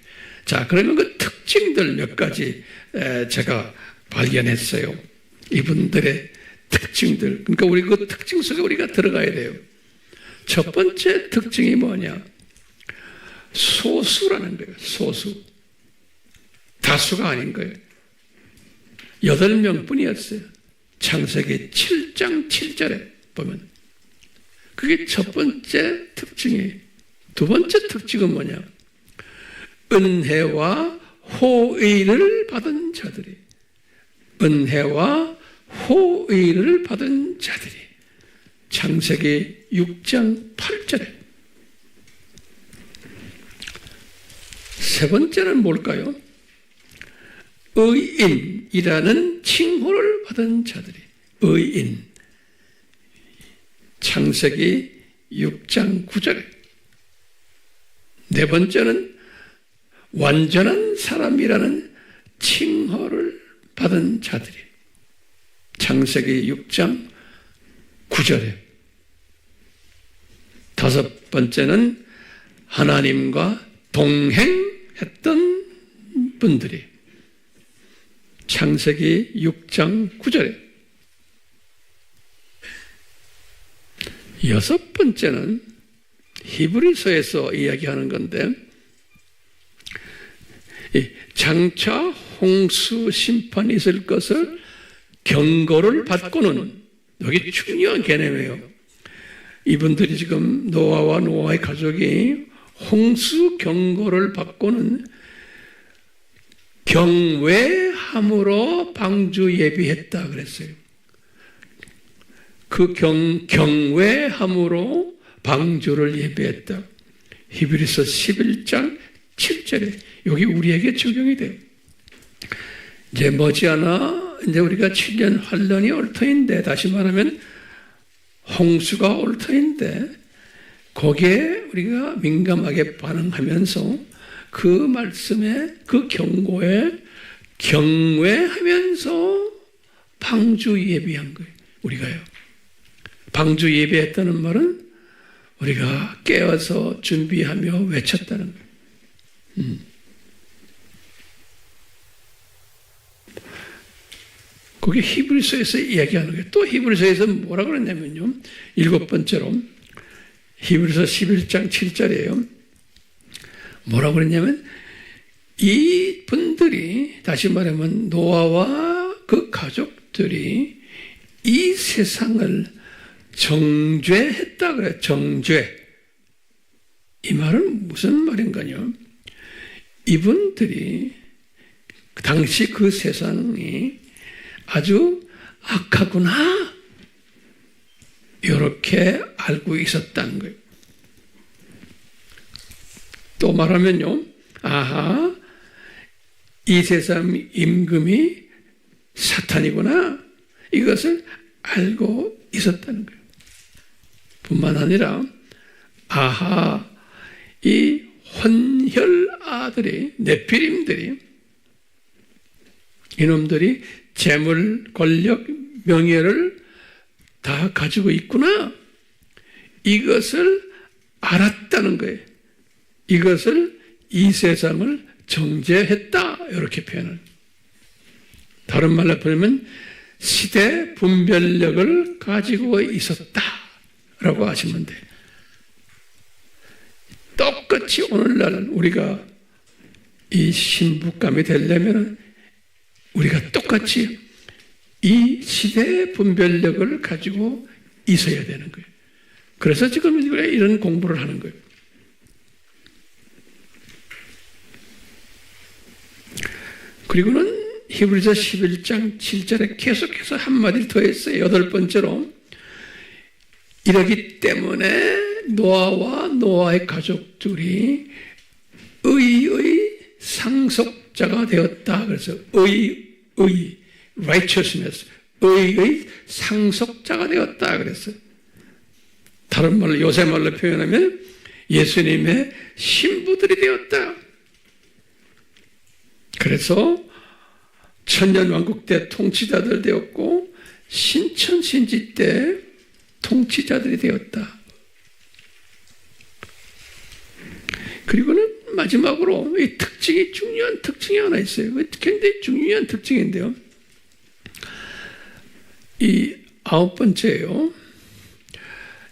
자, 그러면 그 특징들 몇 가지 제가 발견했어요. 이분들의 특징들. 그러니까 우리 그 특징 속에 우리가 들어가야 돼요. 첫 번째 특징이 뭐냐? 소수라는 거예요. 소수. 다수가 아닌 거예요. 8명 뿐이었어요. 창세기 7장 7절에 보면. 그게 첫 번째 특징이에요. 두 번째 특징은 뭐냐? 은혜와 호의를 받은 자들이. 은혜와 호의를 받은 자들이. 창세기 6장 8절에. 세 번째는 뭘까요? 의인이라는 칭호를 받은 자들이. 의인. 창세기 6장 9절에. 네 번째는 완전한 사람이라는 칭호를 받은 자들이. 창세기 6장 9절에. 다섯 번째는 하나님과 동행했던 분들이. 창세기 6장 9절에. 여섯 번째는 히브리서에서 이야기하는 건데, 장차 홍수 심판이 있을 것을 경고를 받고는, 여기 중요한 개념이에요. 이분들이 지금 노아와 노아의 가족이 홍수 경고를 받고는 경외함으로 방주 예비했다 그랬어요. 그 경외함으로 방주를 예비했다. 히브리서 11장 7절에 여기 우리에게 적용이 돼요. 이제 머지않아 이제 우리가 7년 환란이 올 터인데, 다시 말하면 홍수가 올 터인데, 거기에 우리가 민감하게 반응하면서 그 말씀에, 그 경고에 경외하면서 방주 예비한 거예요. 우리가요. 방주 예비했다는 말은 우리가 깨어서 준비하며 외쳤다는 거예요. 그게 히브리서에서 이야기하는 거예요. 또 히브리서에서 뭐라 그랬냐면요. 7번째로 히브리서 11장 7절이에요. 뭐라고 그랬냐면 이 분들이 다시 말하면 노아와 그 가족들이 이 세상을 정죄했다 그래요. 정죄. 이 말은 무슨 말인가요? 이분들이 당시 그 세상이 아주 악하구나 이렇게 알고 있었다는 거예요. 또 말하면요. 아하, 이 세상 임금이 사탄이구나 이것을 알고 있었다는 거예요. 뿐만 아니라 아하, 이 혼혈 아들이 네피림들이 이놈들이 재물, 권력, 명예를 다 가지고 있구나 이것을 알았다는 거예요. 이것을 이 세상을 정죄했다 이렇게 표현을. 다른 말로 보면 시대 분별력을 가지고 있었다라고 하시면 돼요. 똑같이 오늘날 우리가 이 신부감이 되려면 우리가 똑같이 이 시대 분별력을 가지고 있어야 되는 거예요. 그래서 지금 이런 공부를 하는 거예요. 그리고는 히브리서 11장 7절에 계속해서 한마디를 더 했어요. 8번째로 이러기 때문에 노아와 노아의 가족들이 의의 상속자가 되었다. 그래서 righteousness, 의의 상속자가 되었다. 그래서 다른 말로 요새 말로 표현하면 예수님의 신부들이 되었다. 그래서 천년왕국 때 통치자들 되었고 신천신지 때 통치자들이 되었다. 그리고는 마지막으로 이 특징이 중요한 특징이 하나 있어요. 굉장히 중요한 특징인데요. 이 9번째예요.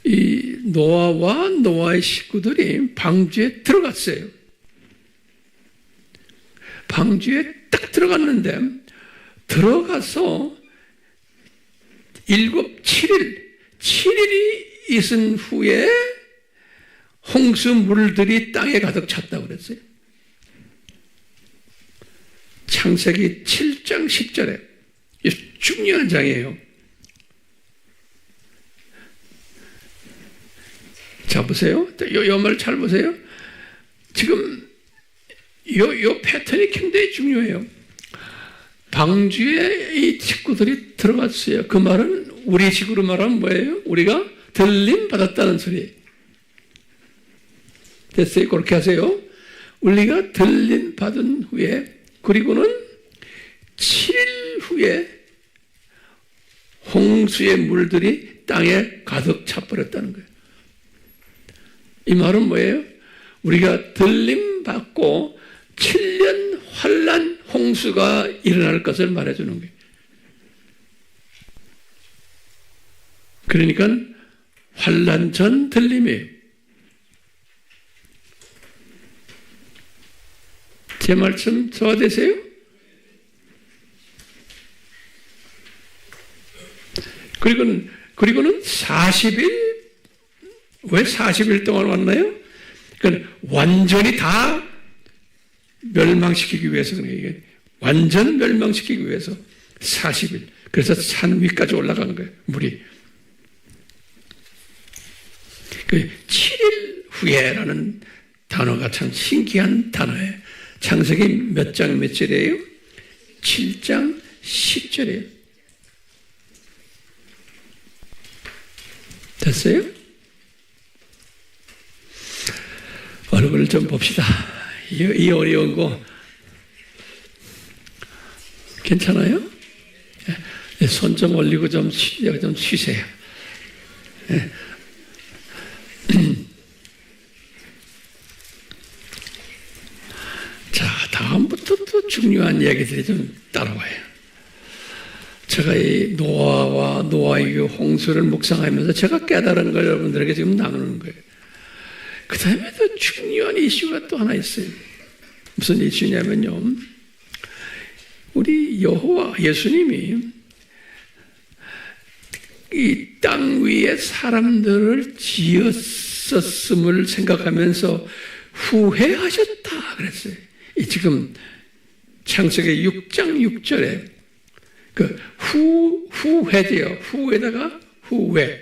이 노아와 노아의 식구들이 방주에 들어갔어요. 방주에 딱 들어갔는데 들어가서 7일이 있은 후에 홍수 물들이 땅에 가득 찼다고 그랬어요. 창세기 7장 10절에 중요한 장이에요. 자 보세요. 요 말 잘 보세요. 지금 요 패턴이 굉장히 중요해요. 방주에 이 식구들이 들어갔어요. 그 말은 우리식으로 말하면 뭐예요? 우리가 들림 받았다는 소리. 됐어요? 그렇게 하세요. 우리가 들림 받은 후에 그리고는 7일 후에 홍수의 물들이 땅에 가득 차버렸다는 거예요. 이 말은 뭐예요? 우리가 들림 받고 7년 환란 홍수가 일어날 것을 말해주는 거예요. 그러니까 환란 전 들림이에요. 제 말씀 소화되세요? 그리고는 40일, 왜 40일 동안 왔나요? 그러니까 완전히 다 멸망시키기 위해서 그래요. 완전 멸망시키기 위해서 40일. 그래서 산 위까지 올라간 거예요. 물이. 그 7일 후에라는 단어가 참 신기한 단어예요. 창세기 몇 장 몇 절이에요? 7장 10절이에요. 됐어요? 얼굴을 좀 봅시다. 이 어려운 거 괜찮아요? 손 좀 올리고 좀 쉬세요. 자, 다음부터 또 중요한 얘기들이 좀 따라와요. 저 제가 이 노아의 홍수를 묵상하면서 제가 깨달은 걸 여러분들에게 지금 나누는 거예요. 그 다음에 또 중요한 이슈가 또 하나 있어요. 무슨 이슈냐면요. 우리 여호와 예수님이 이 땅 위에 사람들을 지었었음을 생각하면서 후회하셨다 그랬어요. 이 지금 창세기 6장 6절에 그 후회돼요. 후에다가 후회.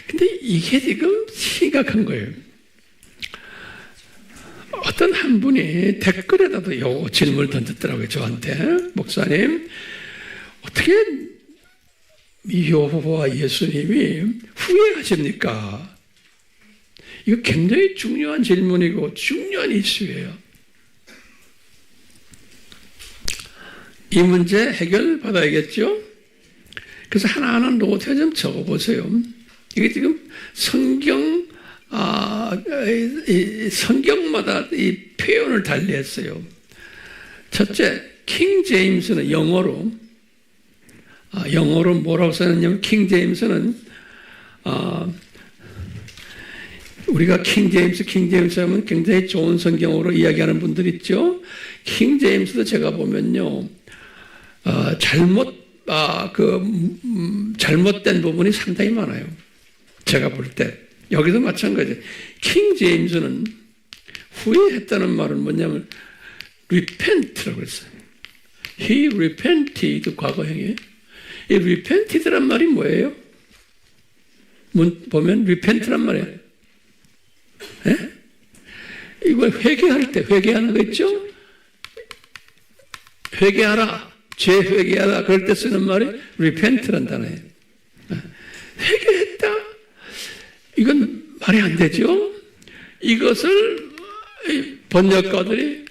근데 이게 지금 심각한 거예요. 어떤 한 분이 댓글에다도 요 질문을 던졌더라고요. 저한테. 목사님, 어떻게 여호와 예수님이 후회하십니까? 이거 굉장히 중요한 질문이고 중요한 이슈예요. 이 문제 해결받아야겠죠? 그래서 하나하나 노트에 좀 적어보세요. 이게 지금 성경마다 이 표현을 달리했어요. 첫째, 킹 제임스는 영어로 뭐라고 써놨냐면, 킹 제임스는 우리가 킹 제임스 하면 굉장히 좋은 성경으로 이야기하는 분들 있죠. 킹 제임스도 제가 보면요, 잘못된 부분이 상당히 많아요. 제가 볼 때. 여기도 마찬가지예요. 킹 제임스는 후회했다는 말은 뭐냐면, repent라고 했어요. He repented, 과거형이에요. 이 repented란 말이 뭐예요? 보면 repent란 말이에요. 예? 이거 회개할 때 회개하는 거 있죠? 회개하라. 죄 회개하라. 그럴 때 쓰는 말이 repent란 단어예요. 회개했다? 이건 말이 안 되죠? 이것을 번역가들이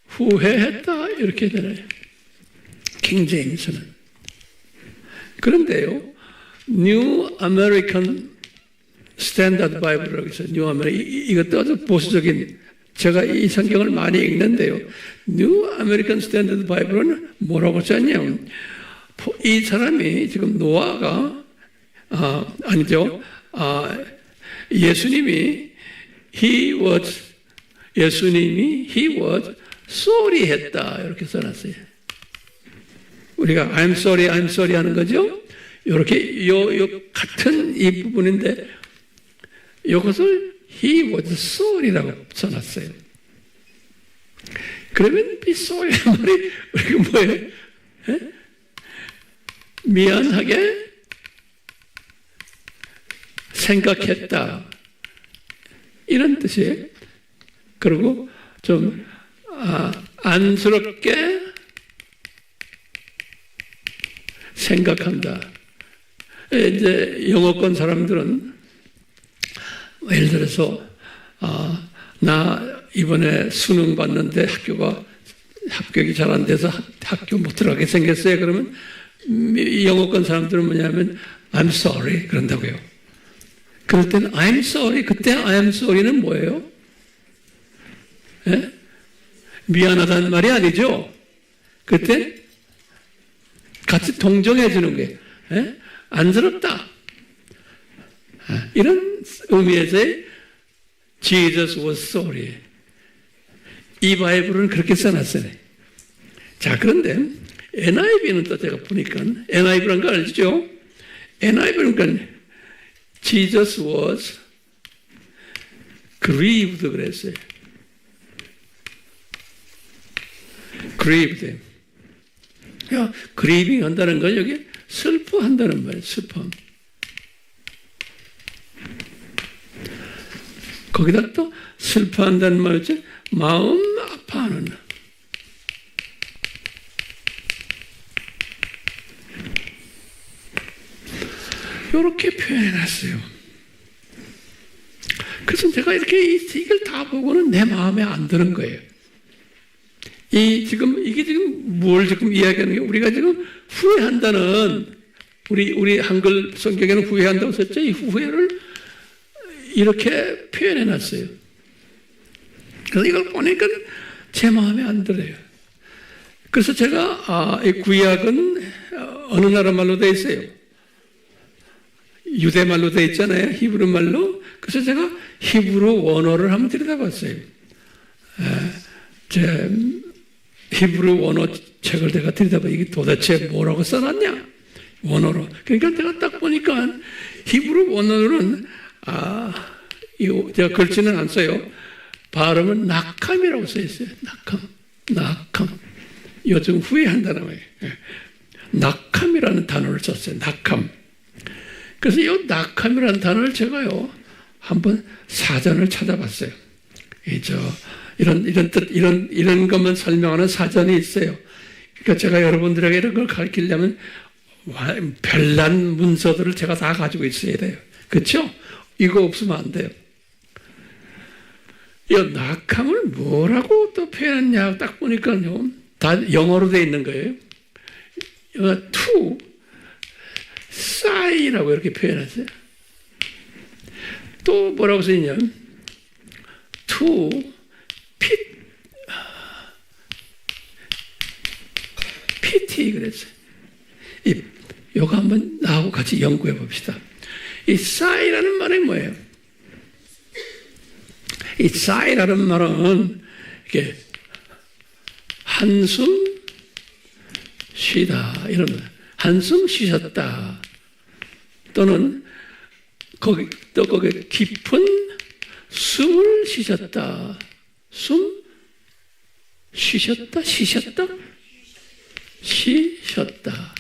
후회했다. 이렇게 되네요. 킹 제임스는. 그런데요, New American Standard Bible이라고 있어요. New American. 이것도 아주 보수적인, 제가 이 성경을 많이 읽는데요. New American Standard Bible은 뭐라고 썼냐면, 이 사람이 지금 노아가, 예수님이 He was sorry 했다. 이렇게 써놨어요. 우리가 I'm sorry 하는 거죠? 이렇게, 같은 이 부분인데, 이것을 He was sorry라고 써놨어요. 그러면 이 sorry란 말이, 우리가 뭐예요? 에? 미안하게 생각했다. 이런 뜻이에요. 그리고 좀, 안쓰럽게 생각한다. 이제 영어권 사람들은 예를 들어서 나 이번에 수능 봤는데 합격이 잘 안 돼서 학교 못 들어가게 생겼어요. 그러면 영어권 사람들은 뭐냐면 I'm sorry 그런다고요. 그럴 때는 I'm sorry, 그때 I'm sorry는 뭐예요? 예? 미안하다는 말이 아니죠. 그때 같이 동정해 주는 거예요. 예? 안쓰럽다. 이런 의미에서의 Jesus was sorry. 이 바이블은 그렇게 써놨어요. 자, 그런데 NIV는 또 제가 보니까 NIV란 거 알죠? NIV는 그러니까 Jesus was grieved 그랬어요. grieved. 야, grieving 한다는 건 여기 슬퍼한다는 말이에요. 슬픔. 거기다 또 슬퍼한다는 말이죠. 마음 아파하는. 이렇게 표현해놨어요. 그래서 제가 이걸 다 보고는 내 마음에 안 드는 거예요. 이게 지금 뭘 지금 이야기하는 게, 우리가 지금 후회한다는, 우리 한글 성경에는 후회한다고 썼죠. 이 후회를 이렇게 표현해 놨어요. 그래서 이걸 보니까 제 마음에 안 들어요. 그래서 제가 이 구약은 어느 나라 말로 되어 있어요? 유대 말로 되어 있잖아요. 히브리 말로. 그래서 제가 히브리 원어를 한번 들여다봤어요. 제 히브리 원어 책을 내가 들여다봐. 이게 도대체 뭐라고 써놨냐? 원어로. 그러니까 내가 딱 보니까 히브리 원어로는 제가 글씨는 안 써요. 발음은 낙함이라고 써 있어요. 낙함. 요즘 후회한다는 거예요. 낙함이라는 단어를 썼어요. 낙함. 그래서 이 낙함이라는 단어를 제가요, 한번 사전을 찾아봤어요. 이런 것만 설명하는 사전이 있어요. 그러니까 제가 여러분들에게 이런 걸 가르치려면 별난 문서들을 제가 다 가지고 있어야 돼요. 그렇죠? 이거 없으면 안 돼요. 이 낙함을 뭐라고 또 표현했냐 딱 보니까요, 다 영어로 되어 있는 거예요. to, 싸이라고 이렇게 표현했어요. 또 뭐라고 써있냐면 to, pity 그랬어요. 이거 한번 나하고 같이 연구해 봅시다. 이 싸이라는 말이 뭐예요? 이 싸이라는 말은 이렇게 한숨 쉬다 이런 거. 한숨 쉬셨다. 또는 거기 깊은 숨을 쉬셨다. 숨 쉬셨다. 쉬셨다. 쉬셨다.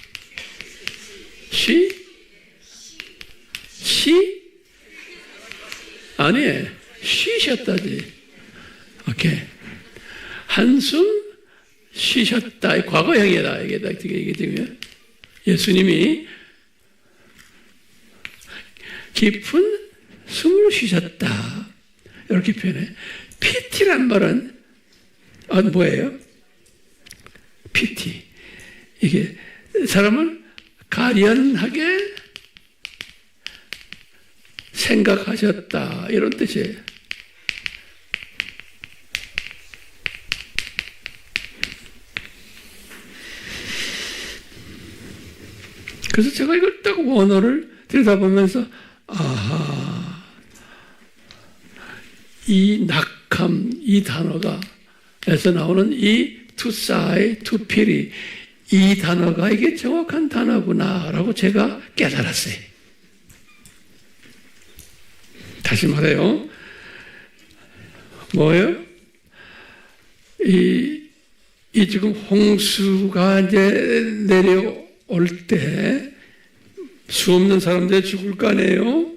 아니, 쉬셨다지. 오케이. 한숨 쉬셨다. 과거형이다. 이게 지금 예수님이 깊은 숨을 쉬셨다. 이렇게 표현해. 피티란 말은 뭐예요? 피티. 이게 사람을 가련하게 생각하셨다. 이런 뜻이에요. 그래서 제가 이걸 딱 원어를 들여다보면서 이 낙함, 이 단어가 에서 나오는 이 투사이, 투필이 이 단어가 이게 정확한 단어구나라고 제가 깨달았어요. 다시 말해요. 뭐예요? 이 지금 홍수가 이제 내려올 때 수없는 사람들이 죽을 거 아니에요?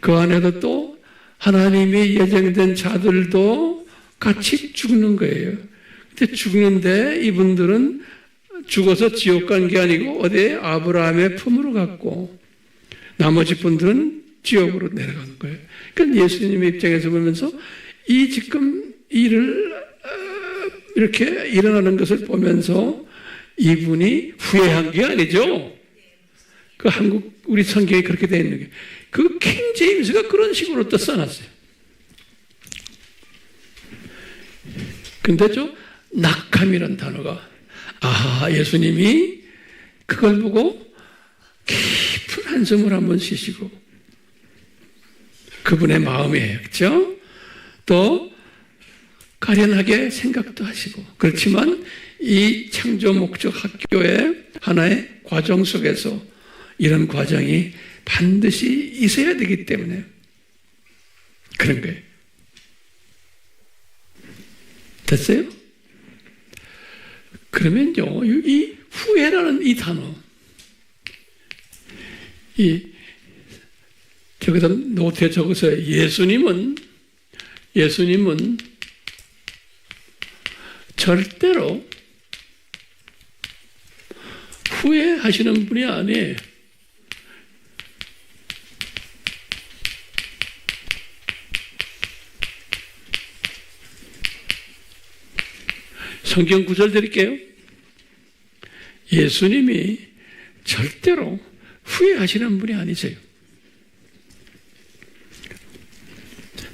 그 안에도 또 하나님이 예정된 자들도 같이 죽는 거예요. 근데 죽는데 이분들은 죽어서 지옥 간 게 아니고 어디에 아브라함의 품으로 갔고 나머지 분들은 지옥으로 내려가는 거예요. 그러니까 예수님의 입장에서 보면서 이 지금 일을 이렇게 일어나는 것을 보면서 이분이 후회한 게 아니죠. 그 한국 우리 성경에 그렇게 되어 있는 게 그 킹 제임스가 그런 식으로 또 써놨어요. 근데 낙함이라는 단어가 예수님이 그걸 보고 깊은 한숨을 한번 쉬시고 그분의 마음이에요. 그렇죠? 또 가련하게 생각도 하시고 그렇지만 이 창조 목적 학교의 하나의 과정 속에서 이런 과정이 반드시 있어야 되기 때문에 그런 거예요. 됐어요? 그러면요, 이 후회라는 이 단어, 저기다 노트에 적어서 예수님은 절대로 후회하시는 분이 아니에요. 성경 구절 드릴게요. 예수님이 절대로 후회하시는 분이 아니세요.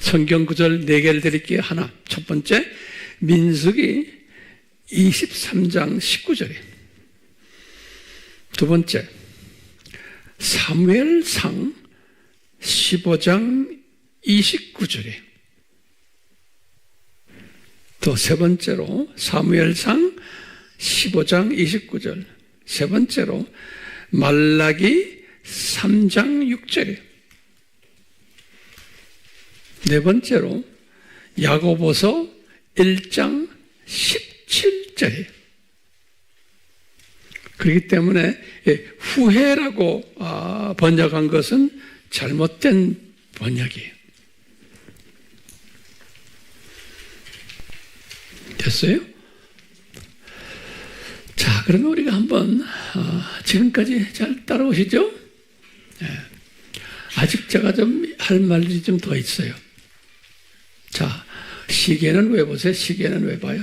성경 구절 4개를 드릴게요. 하나, 첫 번째 민수기 23장 19절에 두 번째 사무엘상 15장 29절에 또 세 번째로 사무엘상 15장 29절 세 번째로 말라기 3장 6절에 네 번째로 야고보서 1장 17절에 그렇기 때문에 후회라고 번역한 것은 잘못된 번역이에요. 됐어요? 자, 그러면 우리가 한번 지금까지 잘 따라오시죠? 네. 아직 제가 좀 할 말이 좀 더 있어요. 자, 시계는 왜 보세요? 시계는 왜 봐요?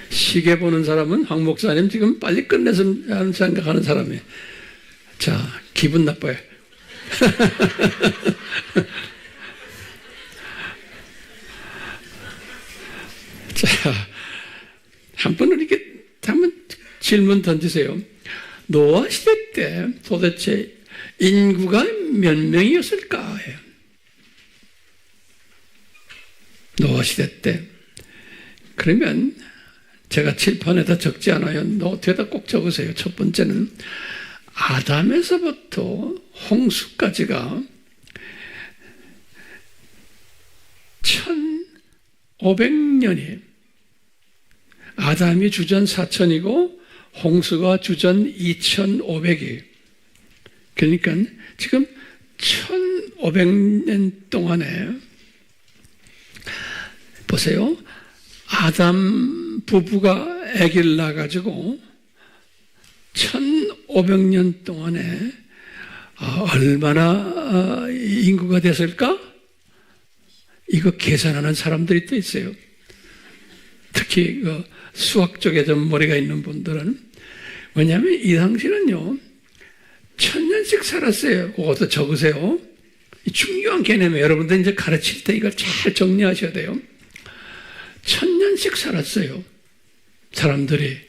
시계 보는 사람은 황 목사님 지금 빨리 끝냈으면 생각하는 사람이에요. 자, 기분 나빠요. 자, 한번 이렇게 한번 질문 던지세요. 노아 시대 때 도대체 인구가 몇 명이었을까 해요. 노아 시대 때. 그러면 제가 칠판에다 적지 않아요. 노트에다 꼭 적으세요. 첫 번째는 아담에서부터 홍수까지가 1500년이에요. 아담이 주전 4000이고 홍수가 주전 2500이에요. 그러니까 지금 1500년 동안에 보세요. 아담 부부가 아기를 낳아가지고 1500년 동안에 얼마나 인구가 됐을까? 이거 계산하는 사람들이 또 있어요. 특히 수학 쪽에 좀 머리가 있는 분들은. 왜냐하면 이 당시는요 1000년씩 살았어요. 그것도 적으세요. 중요한 개념이에요. 여러분들 이제 가르칠 때 이걸 잘 정리하셔야 돼요. 1000년씩 살았어요. 사람들이.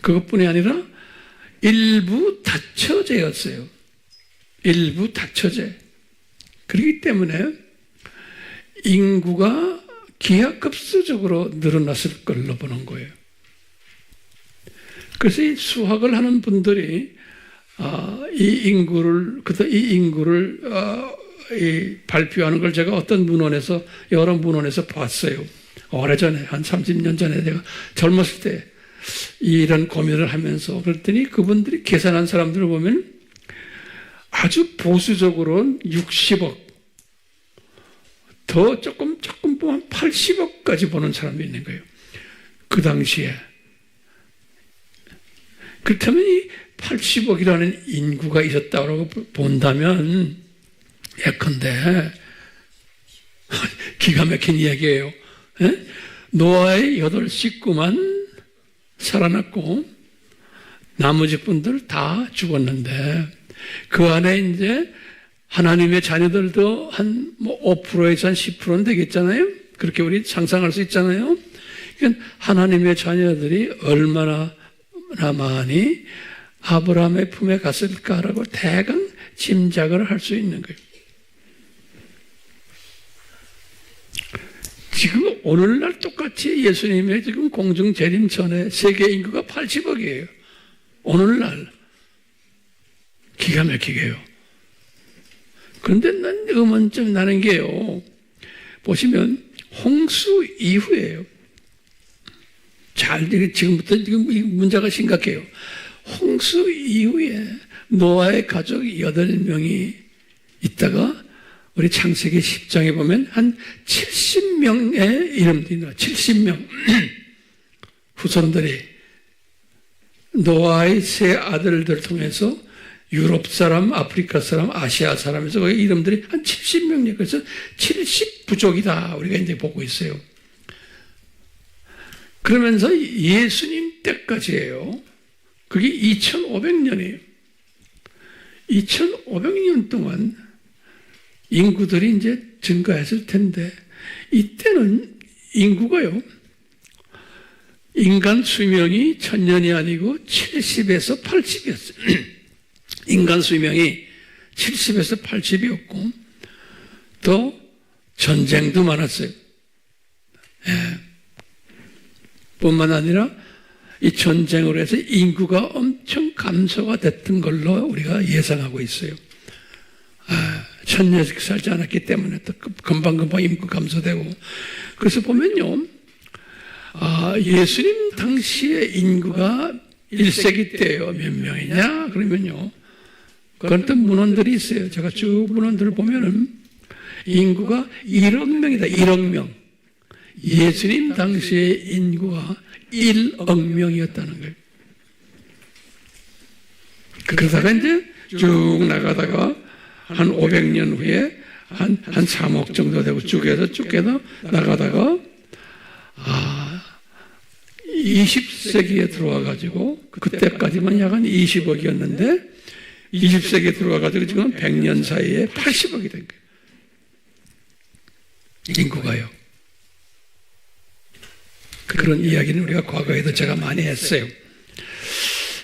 그것뿐이 아니라 일부 다처제였어요. 일부 다처제. 그렇기 때문에 인구가 기하급수적으로 늘어났을 걸로 보는 거예요. 그래서 이 수학을 하는 분들이 이 인구를 발표하는 걸 제가 어떤 문헌에서 여러 문헌에서 봤어요. 오래전에 한 30년 전에 내가 젊었을 때 이런 고민을 하면서 그랬더니 그분들이 계산한 사람들을 보면 아주 보수적으로는 60억 더 조금 보면 80억까지 보는 사람이 있는 거예요. 그 당시에. 그렇다면 이 80억이라는 인구가 있었다고 본다면 예컨대 기가 막힌 이야기예요. 에? 노아의 8 식구만 살아났고 나머지 분들 다 죽었는데 그 안에 이제 하나님의 자녀들도 한 5%에서 한 10%는 되겠잖아요. 그렇게 우리 상상할 수 있잖아요. 그러니까 하나님의 자녀들이 얼마나 많이 아브라함의 품에 갔을까라고 대강 짐작을 할 수 있는 거예요. 지금 오늘날 똑같이 예수님의 지금 공중 재림 전에 세계 인구가 80억이에요. 오늘날 기가 막히게요. 그런데 난 의문점 나는 게요. 보시면 홍수 이후에요. 지금부터 이 문제가 심각해요. 홍수 이후에 노아의 가족 8명이 있다가 우리 창세기 10장에 보면 한 70명의 이름들이 나와요. 70명. 후손들이 노아의 세 아들들을 통해서 유럽 사람, 아프리카 사람, 아시아 사람에서 그 이름들이 한 70명이에요. 그래서 70부족이다. 우리가 이제 보고 있어요. 그러면서 예수님 때까지예요. 그게 2500년이에요. 2500년 동안 인구들이 이제 증가했을 텐데 이때는 인구가요, 인간 수명이 1000년이 아니고 70에서 80이었어요. 인간 수명이 70에서 80이었고, 또 전쟁도 많았어요. 예. 뿐만 아니라 이 전쟁으로 해서 인구가 엄청 감소가 됐던 걸로 우리가 예상하고 있어요. 1000년씩 살지 않았기 때문에 또 금방금방 인구 감소되고. 그래서 보면요, 예수님 당시에 인구가 1세기 때요, 몇 명이냐? 그러면요, 그런 또 문헌들이 있어요. 제가 쭉 문헌들을 보면은 인구가 1억 명이다. 1억 명. 예수님 당시의 인구가 1억 명이었다는 거예요. 그러다가 이제 쭉 나가다가 한 500년 후에 한 3억 정도 되고 쭉 해서 나가다가 20세기에 들어와가지고 그때까지만 약 한 20억이었는데 20세기에 들어와가지고 지금 100년 사이에 80억이 된 거예요. 인구가요. 그런 이야기는 우리가 과거에도 제가 많이 했어요.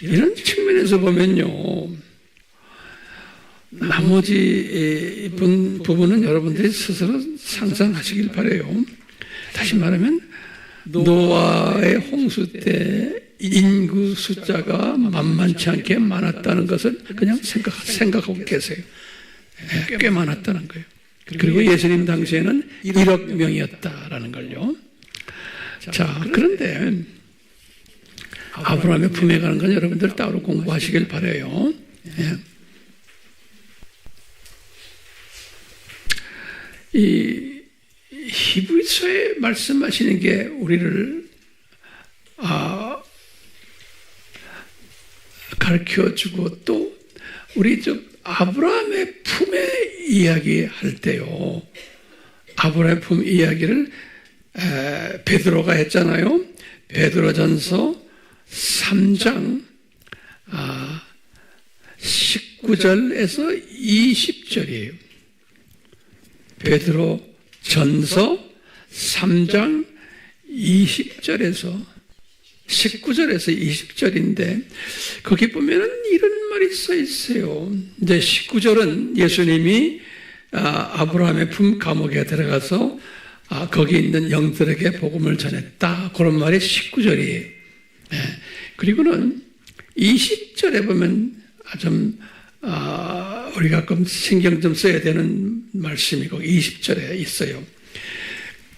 이런 측면에서 보면요, 나머지 부분은 여러분들이 스스로 상상하시길 바라요. 다시 말하면 노아의 홍수 때 인구 숫자가 만만치 않게 많았다는 것을 그냥 생각하고 계세요. 꽤 많았다는 거예요. 그리고 예수님 당시에는 1억 명이었다라는 걸요. 자, 그런데 아브라함의 품에 가는 건 여러분들 따로 공부하시길 바라요. 예. 이 히브리서에 말씀하시는 게 우리를 가르쳐주고, 또 우리 아브라함의 품에 이야기할 때요, 아브라함의 품 이야기를 베드로가 했잖아요. 베드로전서 3장 19절에서 20절이에요. 베드로전서 3장 20절에서 19절에서 20절인데 거기 보면은 이런 말이 써 있어요. 이제 19절은 예수님이 아브라함의 품 감옥에 들어가서 거기 있는 영들에게 복음을 전했다. 그런 말이 19절이에요. 그리고는 20절에 보면 좀 우리가 좀 신경 좀 써야 되는 말씀이고 20절에 있어요.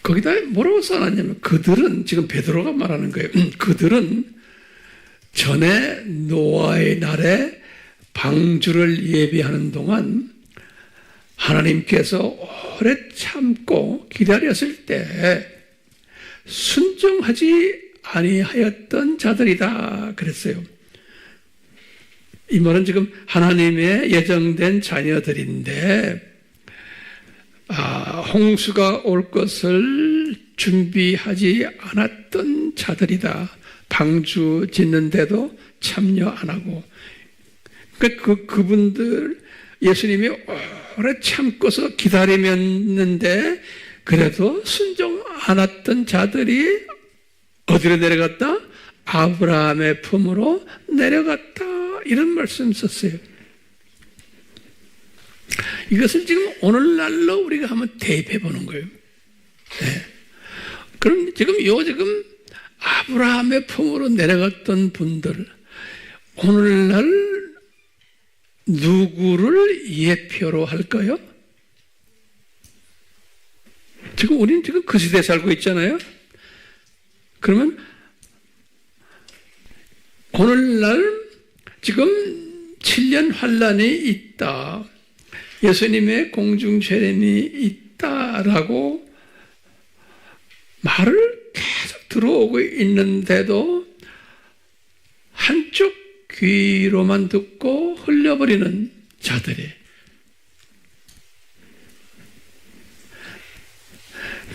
거기다 뭐라고 써놨냐면, 그들은, 지금 베드로가 말하는 거예요. 그들은 전에 노아의 날에 방주를 예비하는 동안 하나님께서 오래 참고 기다렸을 때 순종하지 아니하였던 자들이다 그랬어요. 이 말은 지금 하나님의 예정된 자녀들인데 홍수가 올 것을 준비하지 않았던 자들이다. 방주 짓는데도 참여 안 하고. 그분들 예수님이 오래 참고서 기다리면는데 그래도 순종 안 했던 자들이 어디로 내려갔다? 아브라함의 품으로 내려갔다. 이런 말씀 썼어요. 이것을 지금 오늘날로 우리가 한번 대입해 보는 거예요. 네. 그럼 지금 아브라함의 품으로 내려갔던 분들, 오늘날 누구를 예표로 할까요? 지금 우리는 지금 그 시대에 살고 있잖아요. 그러면 오늘날 지금 7년 환란이 있다, 예수님의 공중 재림이 있다라고 말을 계속 들어오고 있는데도 한쪽 귀로만 듣고 흘려버리는 자들이,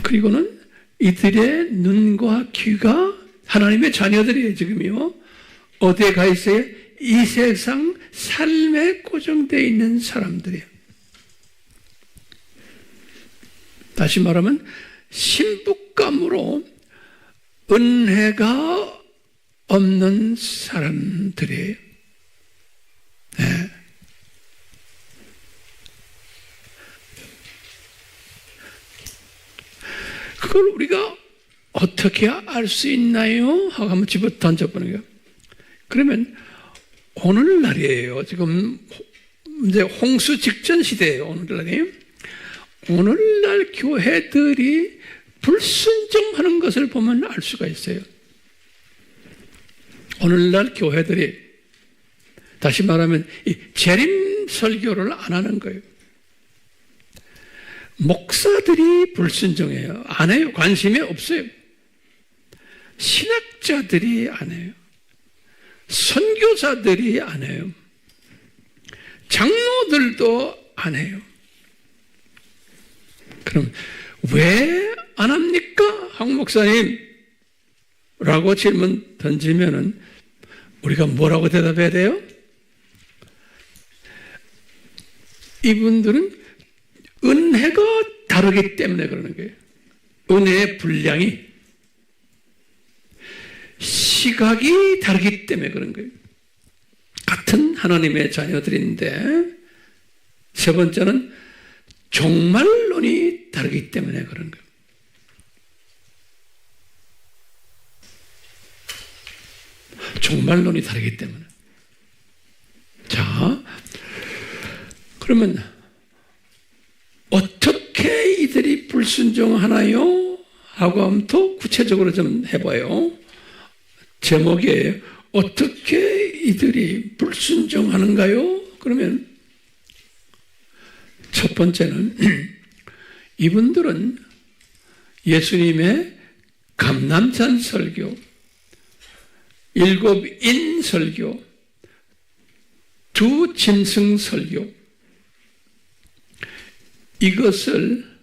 그리고는 이들의 눈과 귀가 하나님의 자녀들이에요. 지금요 어디에 가 있어요? 이 세상 삶에 고정되어 있는 사람들이에요. 다시 말하면 신부감으로 은혜가 없는 사람들이에요. 네. 그걸 우리가 어떻게 알 수 있나요? 하고 한번 집어 던져보는 거예요. 그러면 오늘날이에요. 지금 이제 홍수 직전 시대예요. 오늘날이. 오늘날 교회들이 불순종하는 것을 보면 알 수가 있어요. 오늘날 교회들이 다시 말하면 이 재림 설교를 안 하는 거예요. 목사들이 불순종해요. 안 해요. 관심이 없어요. 신학자들이 안 해요. 선교사들이 안 해요. 장로들도 안 해요. 그럼 왜 안 합니까? 학 목사님 라고 질문 던지면은 우리가 뭐라고 대답해야 돼요? 이분들은 은혜가 다르기 때문에 그러는 거예요. 은혜의 분량이 시각이 다르기 때문에 그런 거예요. 같은 하나님의 자녀들인데 세 번째는 종말론이 다르기 때문에 그런 거예요. 종말론이 다르기 때문에. 자, 그러면 어떻게 이들이 불순종하나요? 하고 한번 더 구체적으로 좀 해봐요. 제목이에요. 어떻게 이들이 불순종하는가요? 그러면 첫 번째는 이분들은 예수님의 감람산 설교, 일곱 인 설교, 두 짐승 설교, 이것을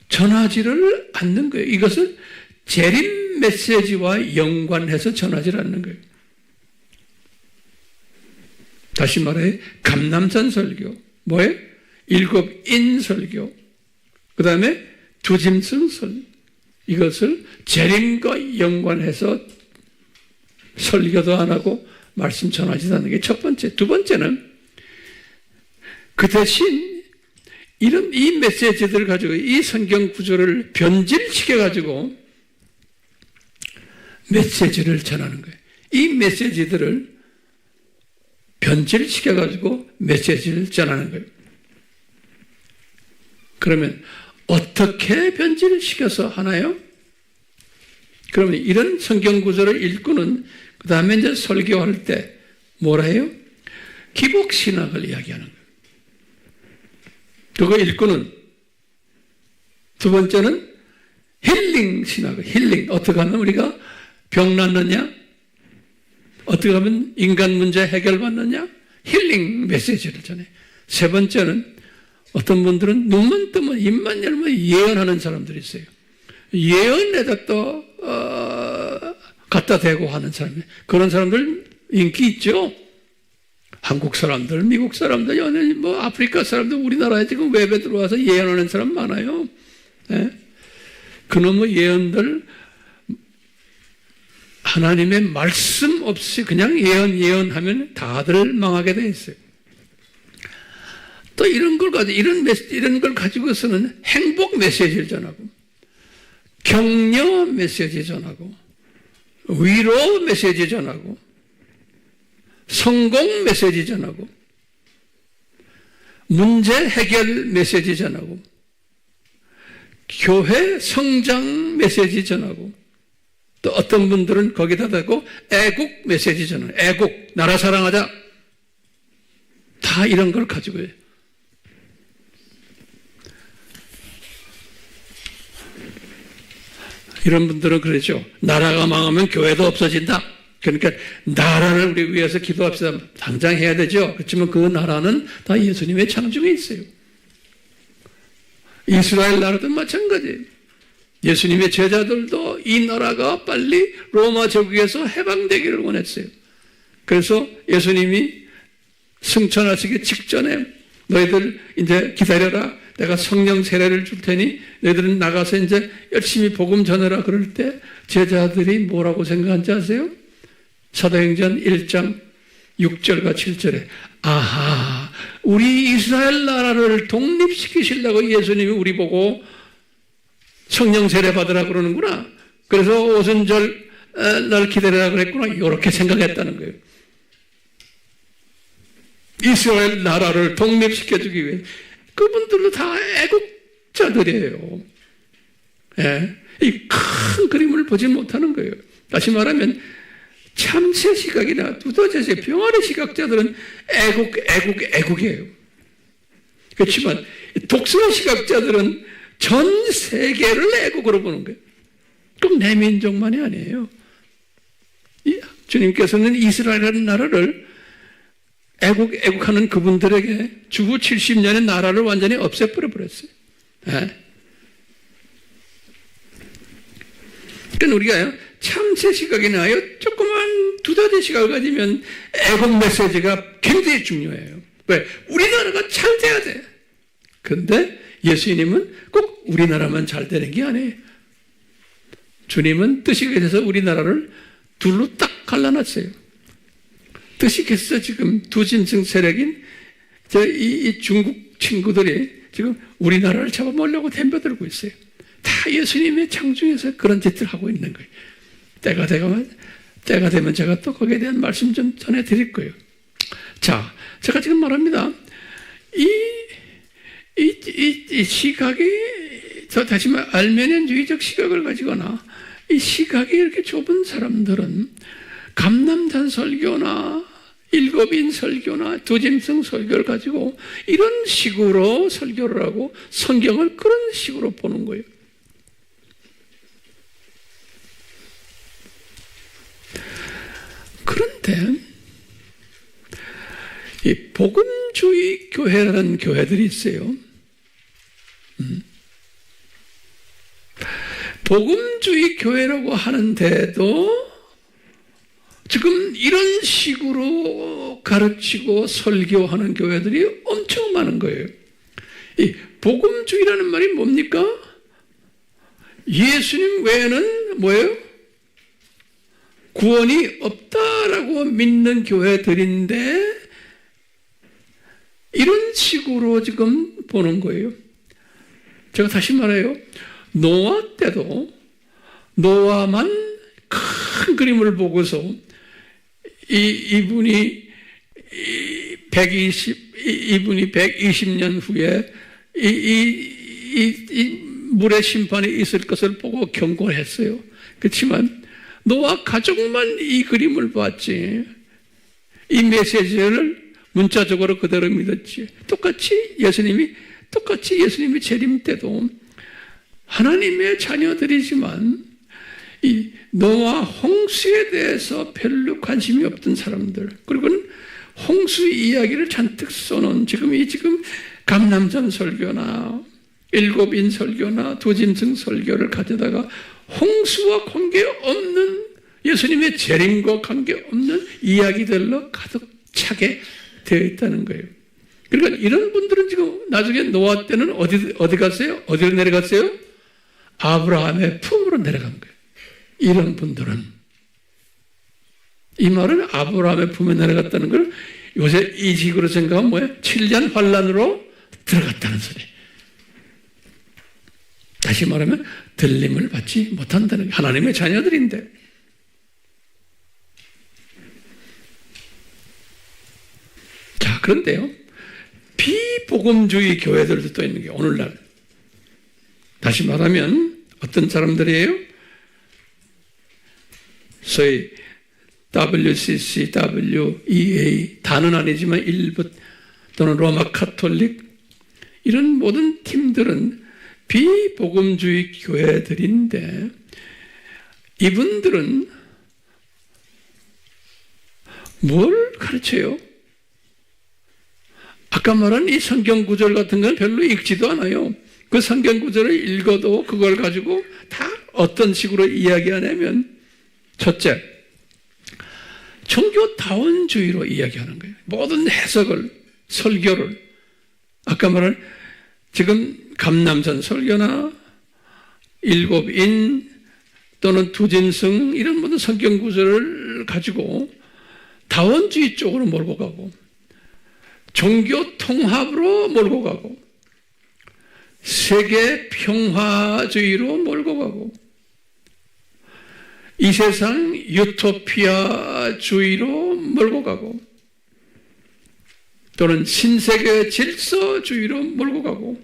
전하지를 않는 거예요. 이것을 재림 메시지와 연관해서 전하지를 않는 거예요. 다시 말해 감람산 설교, 뭐예요? 일곱 인 설교, 그 다음에 두 짐승 설교, 이것을 재림과 연관해서 설교도 안 하고 말씀 전하지도 않는 게 첫 번째. 두 번째는 그 대신 이 메시지들을 가지고 이 성경 구조를 변질시켜가지고 메시지를 전하는 거예요. 이 메시지들을 변질시켜가지고 메시지를 전하는 거예요. 그러면 어떻게 변질시켜서 하나요? 그러면 이런 성경 구조를 읽고는 그 다음에 이제 설교할 때 뭐라 해요? 기복신학을 이야기하는 거예요. 그거 읽고는 두 번째는 힐링 신학을, 힐링. 어떻게 하면 우리가 병 낫느냐? 어떻게 하면 인간 문제 해결받느냐? 힐링 메시지를 전해. 세 번째는 어떤 분들은 눈만 뜨면 입만 열면 예언하는 사람들이 있어요. 예언에다 또 갖다 대고 하는 사람이, 그런 사람들 인기 있죠. 한국 사람들, 미국 사람들, 연예인, 뭐 아프리카 사람들, 우리나라에 지금 웹에 들어와서 예언하는 사람 많아요. 네? 그놈의 예언들 하나님의 말씀 없이 그냥 예언하면 다들 망하게 돼 있어요. 또 이런 걸 가지고서는 행복 메시지를 전하고, 격려 메시지 전하고, 위로 메시지 전하고, 성공 메시지 전하고, 문제 해결 메시지 전하고, 교회 성장 메시지 전하고, 또 어떤 분들은 거기다 대고 애국 메시지 전하고, 애국, 나라 사랑하자. 다 이런 걸 가지고 해요. 이런 분들은 그러죠. 나라가 망하면 교회도 없어진다. 그러니까 나라를 우리 위해서 기도합시다. 당장 해야 되죠. 그렇지만 그 나라는 다 예수님의 창중에 있어요. 이스라엘 나라도 마찬가지예요. 예수님의 제자들도 이 나라가 빨리 로마 제국에서 해방되기를 원했어요. 그래서 예수님이 승천하시기 직전에 너희들 이제 기다려라. 내가 성령 세례를 줄 테니 너희들은 나가서 이제 열심히 복음 전해라. 그럴 때 제자들이 뭐라고 생각한지 아세요? 사도행전 1장 6절과 7절에 아하, 우리 이스라엘 나라를 독립시키시려고 예수님이 우리 보고 성령 세례 받으라 그러는구나. 그래서 오순절 날 기다리라 그랬구나. 이렇게 생각했다는 거예요. 이스라엘 나라를 독립시켜주기 위해. 그분들도 다 애국자들이에요. 예. 이 큰 그림을 보지 못하는 거예요. 다시 말하면 참새 시각이나 두더지의 병아리 시각자들은 애국이에요. 그렇지만 독서 시각자들은 전 세계를 애국으로 보는 거예요. 그럼 내 민족만이 아니에요. 주님께서는 이스라엘이라는 나라를 애국하는 그분들에게 주후 70년의 나라를 완전히 없애버려 버렸어요. 네. 그러니까 우리가 참새 시각이나 조그만 두더지 시각을 가지면 애국 메시지가 굉장히 중요해요. 왜? 우리나라가 잘 돼야 돼. 그런데 예수님은 꼭 우리나라만 잘 되는 게 아니에요. 주님은 뜻이 계셔서 우리나라를 둘로 딱 갈라놨어요. 뜻이 계셔서 지금 두 짐승 세력인 이 중국 친구들이 지금 우리나라를 잡아먹으려고 덤벼들고 있어요. 다 예수님의 창중에서 그런 짓을 하고 있는 거예요. 때가 되면 제가 또 거기에 대한 말씀 좀 전해드릴 거예요. 자, 제가 지금 말합니다. 이 시각이, 다시 말해, 알메니안주의적 시각을 가지거나, 이 시각이 이렇게 좁은 사람들은 감람산 설교나 일곱인 설교나 두짐승 설교를 가지고 이런 식으로 설교를 하고 성경을 그런 식으로 보는 거예요. 그런데 이 복음주의 교회라는 교회들이 있어요. 복음주의 교회라고 하는데도 지금 이런 식으로 가르치고 설교하는 교회들이 엄청 많은 거예요. 이 복음주의라는 말이 뭡니까? 예수님 외에는 뭐예요? 구원이 없다라고 믿는 교회들인데 이런 식으로 지금 보는 거예요. 제가 다시 말해요. 노아 때도 노아만 큰 그림을 보고서 이분이 120년 후에 이 물의 심판이 있을 것을 보고 경고를 했어요. 그렇지만 노아 가족만 이 그림을 봤지 이 메시지를 문자적으로 그대로 믿었지. 똑같이 예수님이 재림 때도 하나님의 자녀들이지만 이 노아 홍수에 대해서 별로 관심이 없던 사람들, 그리고 홍수 이야기를 잔뜩 써놓은 지금 감람산 설교나 일곱인 설교나 두짐승 설교를 가져다가 홍수와 관계없는 예수님의 재림과 관계없는 이야기들로 가득 차게 되어 있다는 거예요. 그러니까 이런 분들은 지금 나중에 노아 때는 어디 갔어요? 어디로 내려갔어요? 아브라함의 품으로 내려간 거예요. 이런 분들은. 이 말은 아브라함의 품에 내려갔다는 걸 요새 이 식으로 생각하면 뭐예요? 7년 환란으로 들어갔다는 소리. 다시 말하면 들림을 받지 못한다는 게 하나님의 자녀들인데. 자, 그런데요. 비복음주의 교회들도 또 있는 게 오늘날. 다시 말하면 어떤 사람들이에요? 소위 WCC, WEA, 다는 아니지만 일부 또는 로마 카톨릭 이런 모든 팀들은 비복음주의 교회들인데 이분들은 뭘 가르쳐요? 아까 말한 이 성경 구절 같은 건 별로 읽지도 않아요. 그 성경 구절을 읽어도 그걸 가지고 다 어떤 식으로 이야기하냐면 첫째, 종교다원주의로 이야기하는 거예요. 모든 해석을, 설교를 아까 말한 지금 감남산 설교나 일곱인 또는 두진승 이런 모든 성경 구절을 가지고 다원주의 쪽으로 몰고 가고 종교 통합으로 몰고 가고 세계 평화주의로 몰고 가고 이 세상 유토피아주의로 몰고 가고 또는 신세계 질서주의로 몰고 가고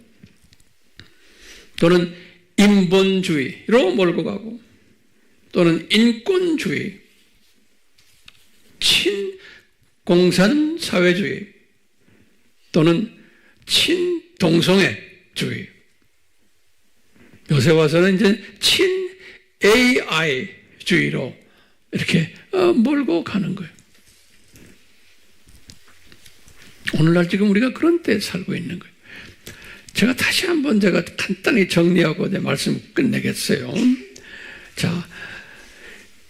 또는 인본주의로 몰고 가고 또는 인권주의, 친공산사회주의 또는 친동성애주의 요새 와서는 이제 친-AI주의로 이렇게 몰고 가는 거예요. 오늘날 지금 우리가 그런 때에 살고 있는 거예요. 제가 다시 한번 제가 간단히 정리하고 내 말씀 끝내겠어요. 자,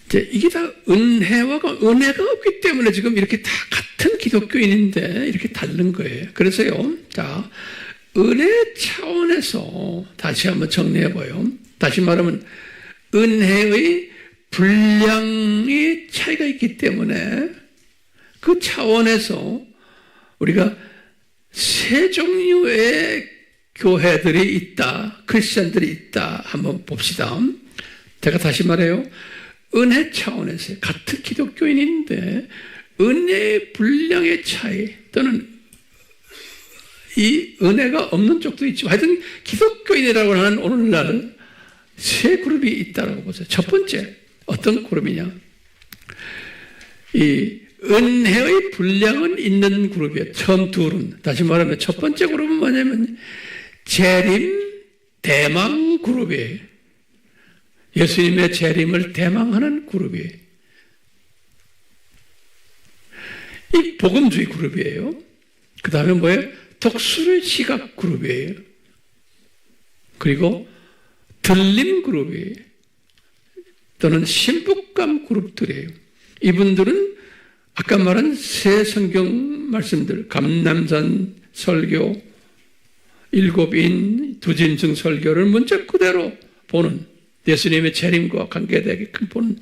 이제 이게 다 은혜가 없기 때문에 지금 이렇게 다 같은 기독교인인데 이렇게 다른 거예요. 그래서요, 자, 은혜 차원에서 다시 한번 정리해봐요. 다시 말하면 은혜의 분량이 차이가 있기 때문에 그 차원에서 우리가 세 종류의 교회들이 있다, 크리스천들이 있다 한번 봅시다. 제가 다시 말해요. 은혜 차원에서 같은 기독교인인데 은혜의 분량의 차이 또는 이 은혜가 없는 쪽도 있지만 하여튼 기독교인이라고 하는 오늘날 세 그룹이 있다고 보세요. 첫 번째 어떤 그룹이냐? 이 은혜의 분량은 있는 그룹이에요. 처음 둘은. 다시 말하면 첫 번째 그룹은 뭐냐면 재림 대망 그룹이에요. 예수님의 재림을 대망하는 그룹이에요. 이 복음주의 그룹이에요. 그 다음에 뭐예요? 독수리 시각 그룹이에요. 그리고 들림 그룹이에요. 또는 신부감 그룹들이에요. 이분들은 아까 말한 세 성경 말씀들, 감남산 설교, 일곱인, 두진승 설교를 문자 그대로 보는 예수님의 재림과 관계되게끔 보는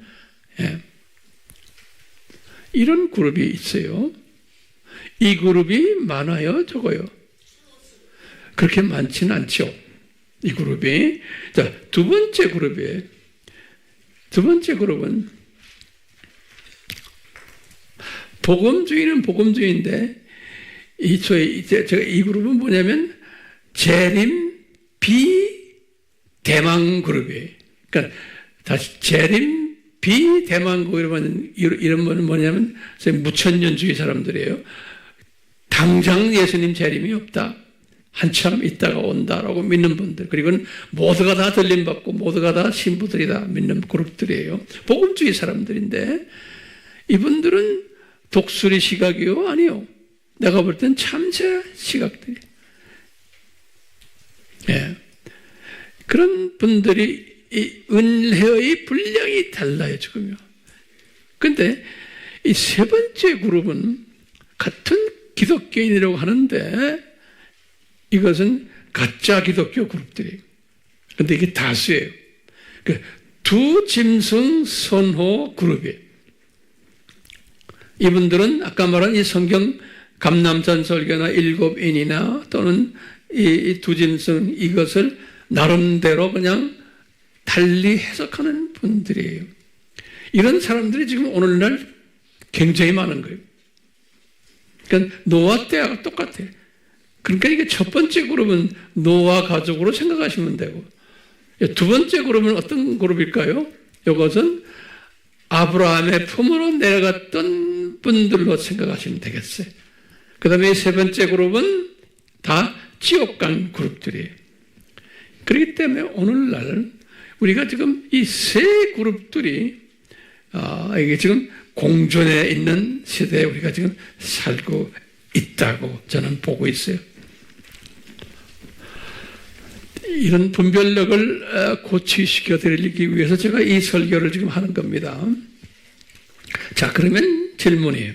이런 그룹이 있어요. 이 그룹이 많아요, 적어요? 그렇게 많지는 않죠. 이 그룹이. 자, 두 번째 그룹이에요. 두 번째 그룹은 복음주의는 복음주의인데 제가 이 그룹은 뭐냐면 재림 비대망 그룹이에요. 그러니까 다시 재림 비대망 그룹은 이런 분은 뭐냐면 무천년주의 사람들이에요. 당장 예수님 재림이 없다. 한참 있다가 온다라고 믿는 분들. 그리고 모두가 다 들림받고 모두가 다 신부들이다 믿는 그룹들이에요. 복음주의 사람들인데 이분들은 독수리 시각이요? 아니요. 내가 볼 땐 참새 시각들이. 예. 그런 분들이 이 은혜의 분량이 달라요, 지금요. 근데 이 세 번째 그룹은 같은 기독교인이라고 하는데 이것은 가짜 기독교 그룹들이에요. 근데 이게 다수예요. 두 짐승 선호 그룹이에요. 이분들은 아까 말한 이 성경 감남산 설교나 일곱인이나 또는 이 두짐승 이것을 나름대로 그냥 달리 해석하는 분들이에요. 이런 사람들이 지금 오늘날 굉장히 많은 거예요. 그러니까 노아 때와 똑같아요. 그러니까 이게 첫 번째 그룹은 노아 가족으로 생각하시면 되고 두 번째 그룹은 어떤 그룹일까요? 이것은 아브라함의 품으로 내려갔던 분들로 생각하시면 되겠어요. 그 다음에 세 번째 그룹은 다 지옥 간 그룹들이에요. 그렇기 때문에 오늘날 우리가 지금 이 세 그룹들이 이게 지금 공존해 있는 시대에 우리가 지금 살고 있다고 저는 보고 있어요. 이런 분별력을 고취시켜 드리기 위해서 제가 이 설교를 지금 하는 겁니다. 자, 그러면 질문이에요.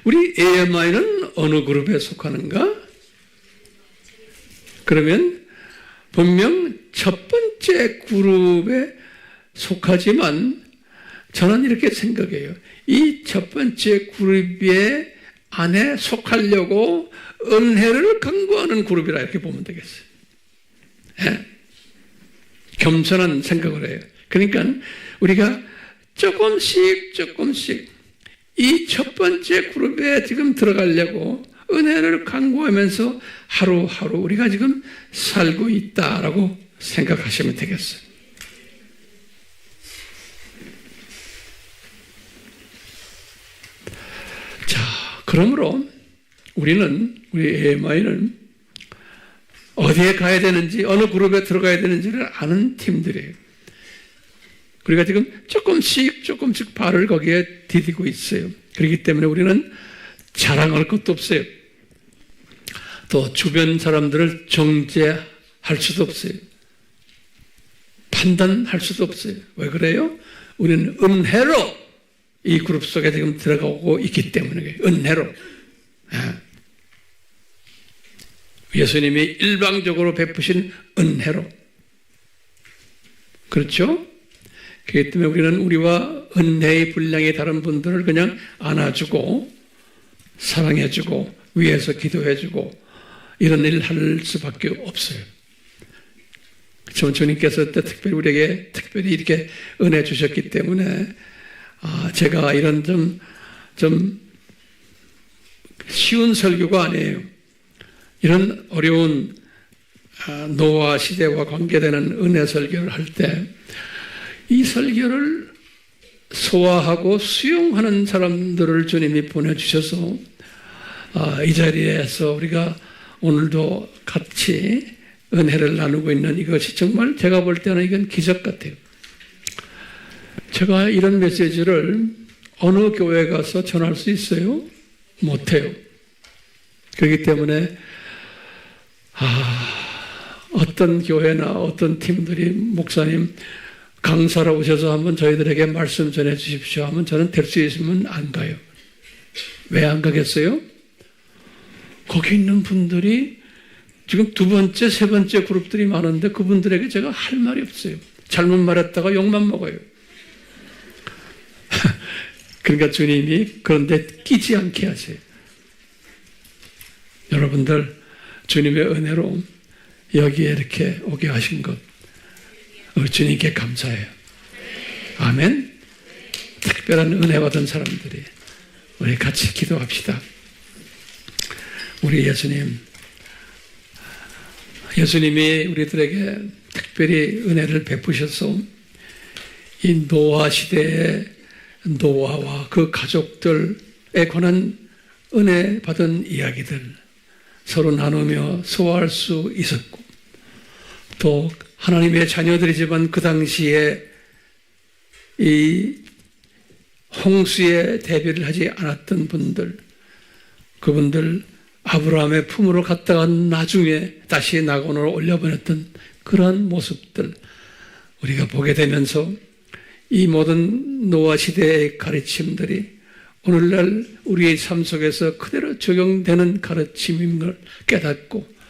우리 AMI는 어느 그룹에 속하는가? 그러면 분명 첫 번째 그룹에 속하지만 저는 이렇게 생각해요. 이 첫 번째 그룹의 안에 속하려고 은혜를 강구하는 그룹이라 이렇게 보면 되겠어요. 예? 겸손한 생각을 해요. 그러니까 우리가 조금씩 이 첫 번째 그룹에 지금 들어가려고 은혜를 강구하면서 하루하루 우리가 지금 살고 있다라고 생각하시면 되겠어요. 자, 그러므로 우리 AMI는 어디에 가야 되는지, 어느 그룹에 들어가야 되는지를 아는 팀들이에요. 우리가 지금 조금씩 발을 거기에 디디고 있어요. 그렇기 때문에 우리는 자랑할 것도 없어요. 또 주변 사람들을 정죄할 수도 없어요. 판단할 수도 없어요. 왜 그래요? 우리는 은혜로 이 그룹 속에 지금 들어가고 있기 때문에 은혜로. 예수님이 일방적으로 베푸신 은혜로. 그렇죠? 그렇기 때문에 우리는 우리와 은혜의 분량이 다른 분들을 그냥 안아주고 사랑해주고 위해서 기도해주고 이런 일을 할 수밖에 없어요. 주님께서 특별히 우리에게 특별히 이렇게 은혜 주셨기 때문에 제가 이런 좀 쉬운 설교가 아니에요. 이런 어려운 노아 시대와 관계되는 은혜 설교를 할 때 이 설교를 소화하고 수용하는 사람들을 주님이 보내주셔서 이 자리에서 우리가 오늘도 같이 은혜를 나누고 있는 이것이 정말 제가 볼 때는 이건 기적 같아요. 제가 이런 메시지를 어느 교회에 가서 전할 수 있어요? 못해요. 그렇기 때문에 어떤 교회나 어떤 팀들이 목사님 강사로 오셔서 한번 저희들에게 말씀 전해 주십시오 하면 저는 될 수 있으면 안 가요. 왜 안 가겠어요? 거기 있는 분들이 지금 두 번째, 세 번째 그룹들이 많은데 그분들에게 제가 할 말이 없어요. 잘못 말했다가 욕만 먹어요. 그러니까 주님이 그런데 끼지 않게 하세요. 여러분들 주님의 은혜로 여기에 이렇게 오게 하신 것 주님께 감사해요. 아멘. 특별한 은혜 받은 사람들이 우리 같이 기도합시다. 우리 예수님이 우리들에게 특별히 은혜를 베푸셔서 이 노아 시대의 노아와 그 가족들에 관한 은혜 받은 이야기들 서로 나누며 소화할 수 있었고 또 하나님의 자녀들이지만 그 당시에 이 홍수에 대비를 하지 않았던 분들 그분들 아브라함의 품으로 갔다가 나중에 다시 낙원으로 올려보냈던 그러한 모습들 우리가 보게 되면서 이 모든 노아 시대의 가르침들이 오늘날 우리의 삶 속에서 그대로 적용되는 가르침인 걸 깨닫고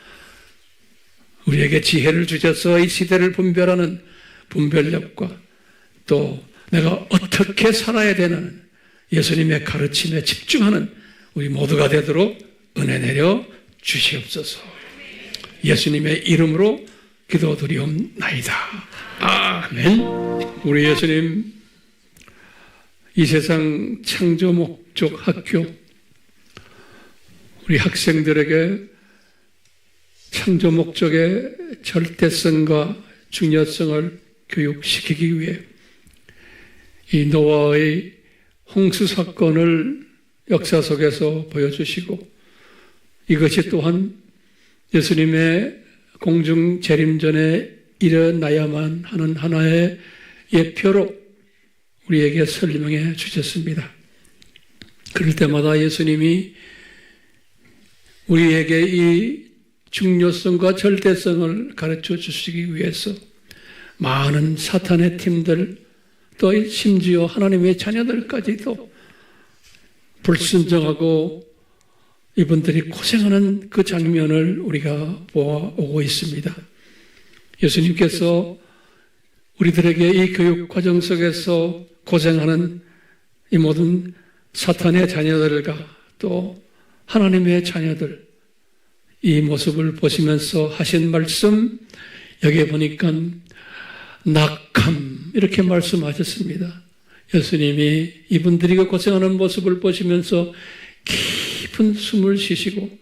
우리에게 지혜를 주셔서 이 시대를 분별하는 분별력과 또 내가 어떻게 살아야 되는 예수님의 가르침에 집중하는 우리 모두가 되도록 은혜 내려 주시옵소서. 예수님의 이름으로 기도드리옵나이다. 아멘. 우리 예수님 이 세상 창조 목적 학교 우리 학생들에게 창조 목적의 절대성과 중요성을 교육시키기 위해 이 노아의 홍수 사건을 역사 속에서 보여주시고 이것이 또한 예수님의 공중 재림전에 일어나야만 하는 하나의 예표로 우리에게 설명해 주셨습니다. 그럴 때마다 예수님이 우리에게 이 중요성과 절대성을 가르쳐 주시기 위해서 많은 사탄의 팀들 또 심지어 하나님의 자녀들까지도 불순종하고 이분들이 고생하는 그 장면을 우리가 보아오고 있습니다. 예수님께서 우리들에게 이 교육 과정 속에서 고생하는 이 모든 사탄의 자녀들과 또 하나님의 자녀들, 이 모습을 보시면서 하신 말씀, 여기에 보니까 낙함 이렇게 말씀하셨습니다. 예수님이 이분들이 고생하는 모습을 보시면서 깊은 숨을 쉬시고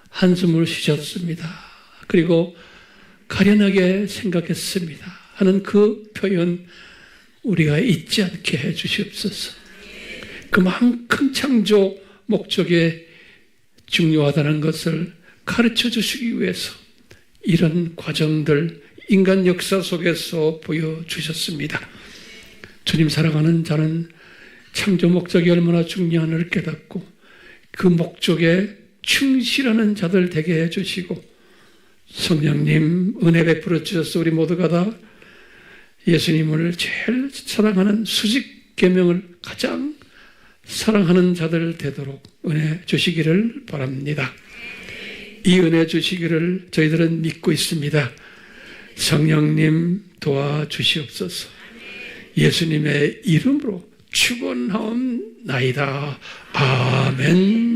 한숨을 쉬셨습니다. 그리고 가련하게 생각했습니다 하는 그 표현 우리가 잊지 않게 해 주시옵소서. 그만큼 창조 목적에 중요하다는 것을 가르쳐 주시기 위해서 이런 과정들 인간 역사 속에서 보여주셨습니다. 주님 사랑하는 자는 창조 목적이 얼마나 중요한을 깨닫고 그 목적에 충실하는 자들 되게 해주시고, 성령님 은혜 베풀어 주셔서 우리 모두가 다 예수님을 제일 사랑하는 수직 계명을 가장 사랑하는 자들 되도록 은혜 주시기를 바랍니다. 이 은혜 주시기를 저희들은 믿고 있습니다. 성령님 도와주시옵소서. 예수님의 이름으로 축원하옵나이다. 아멘.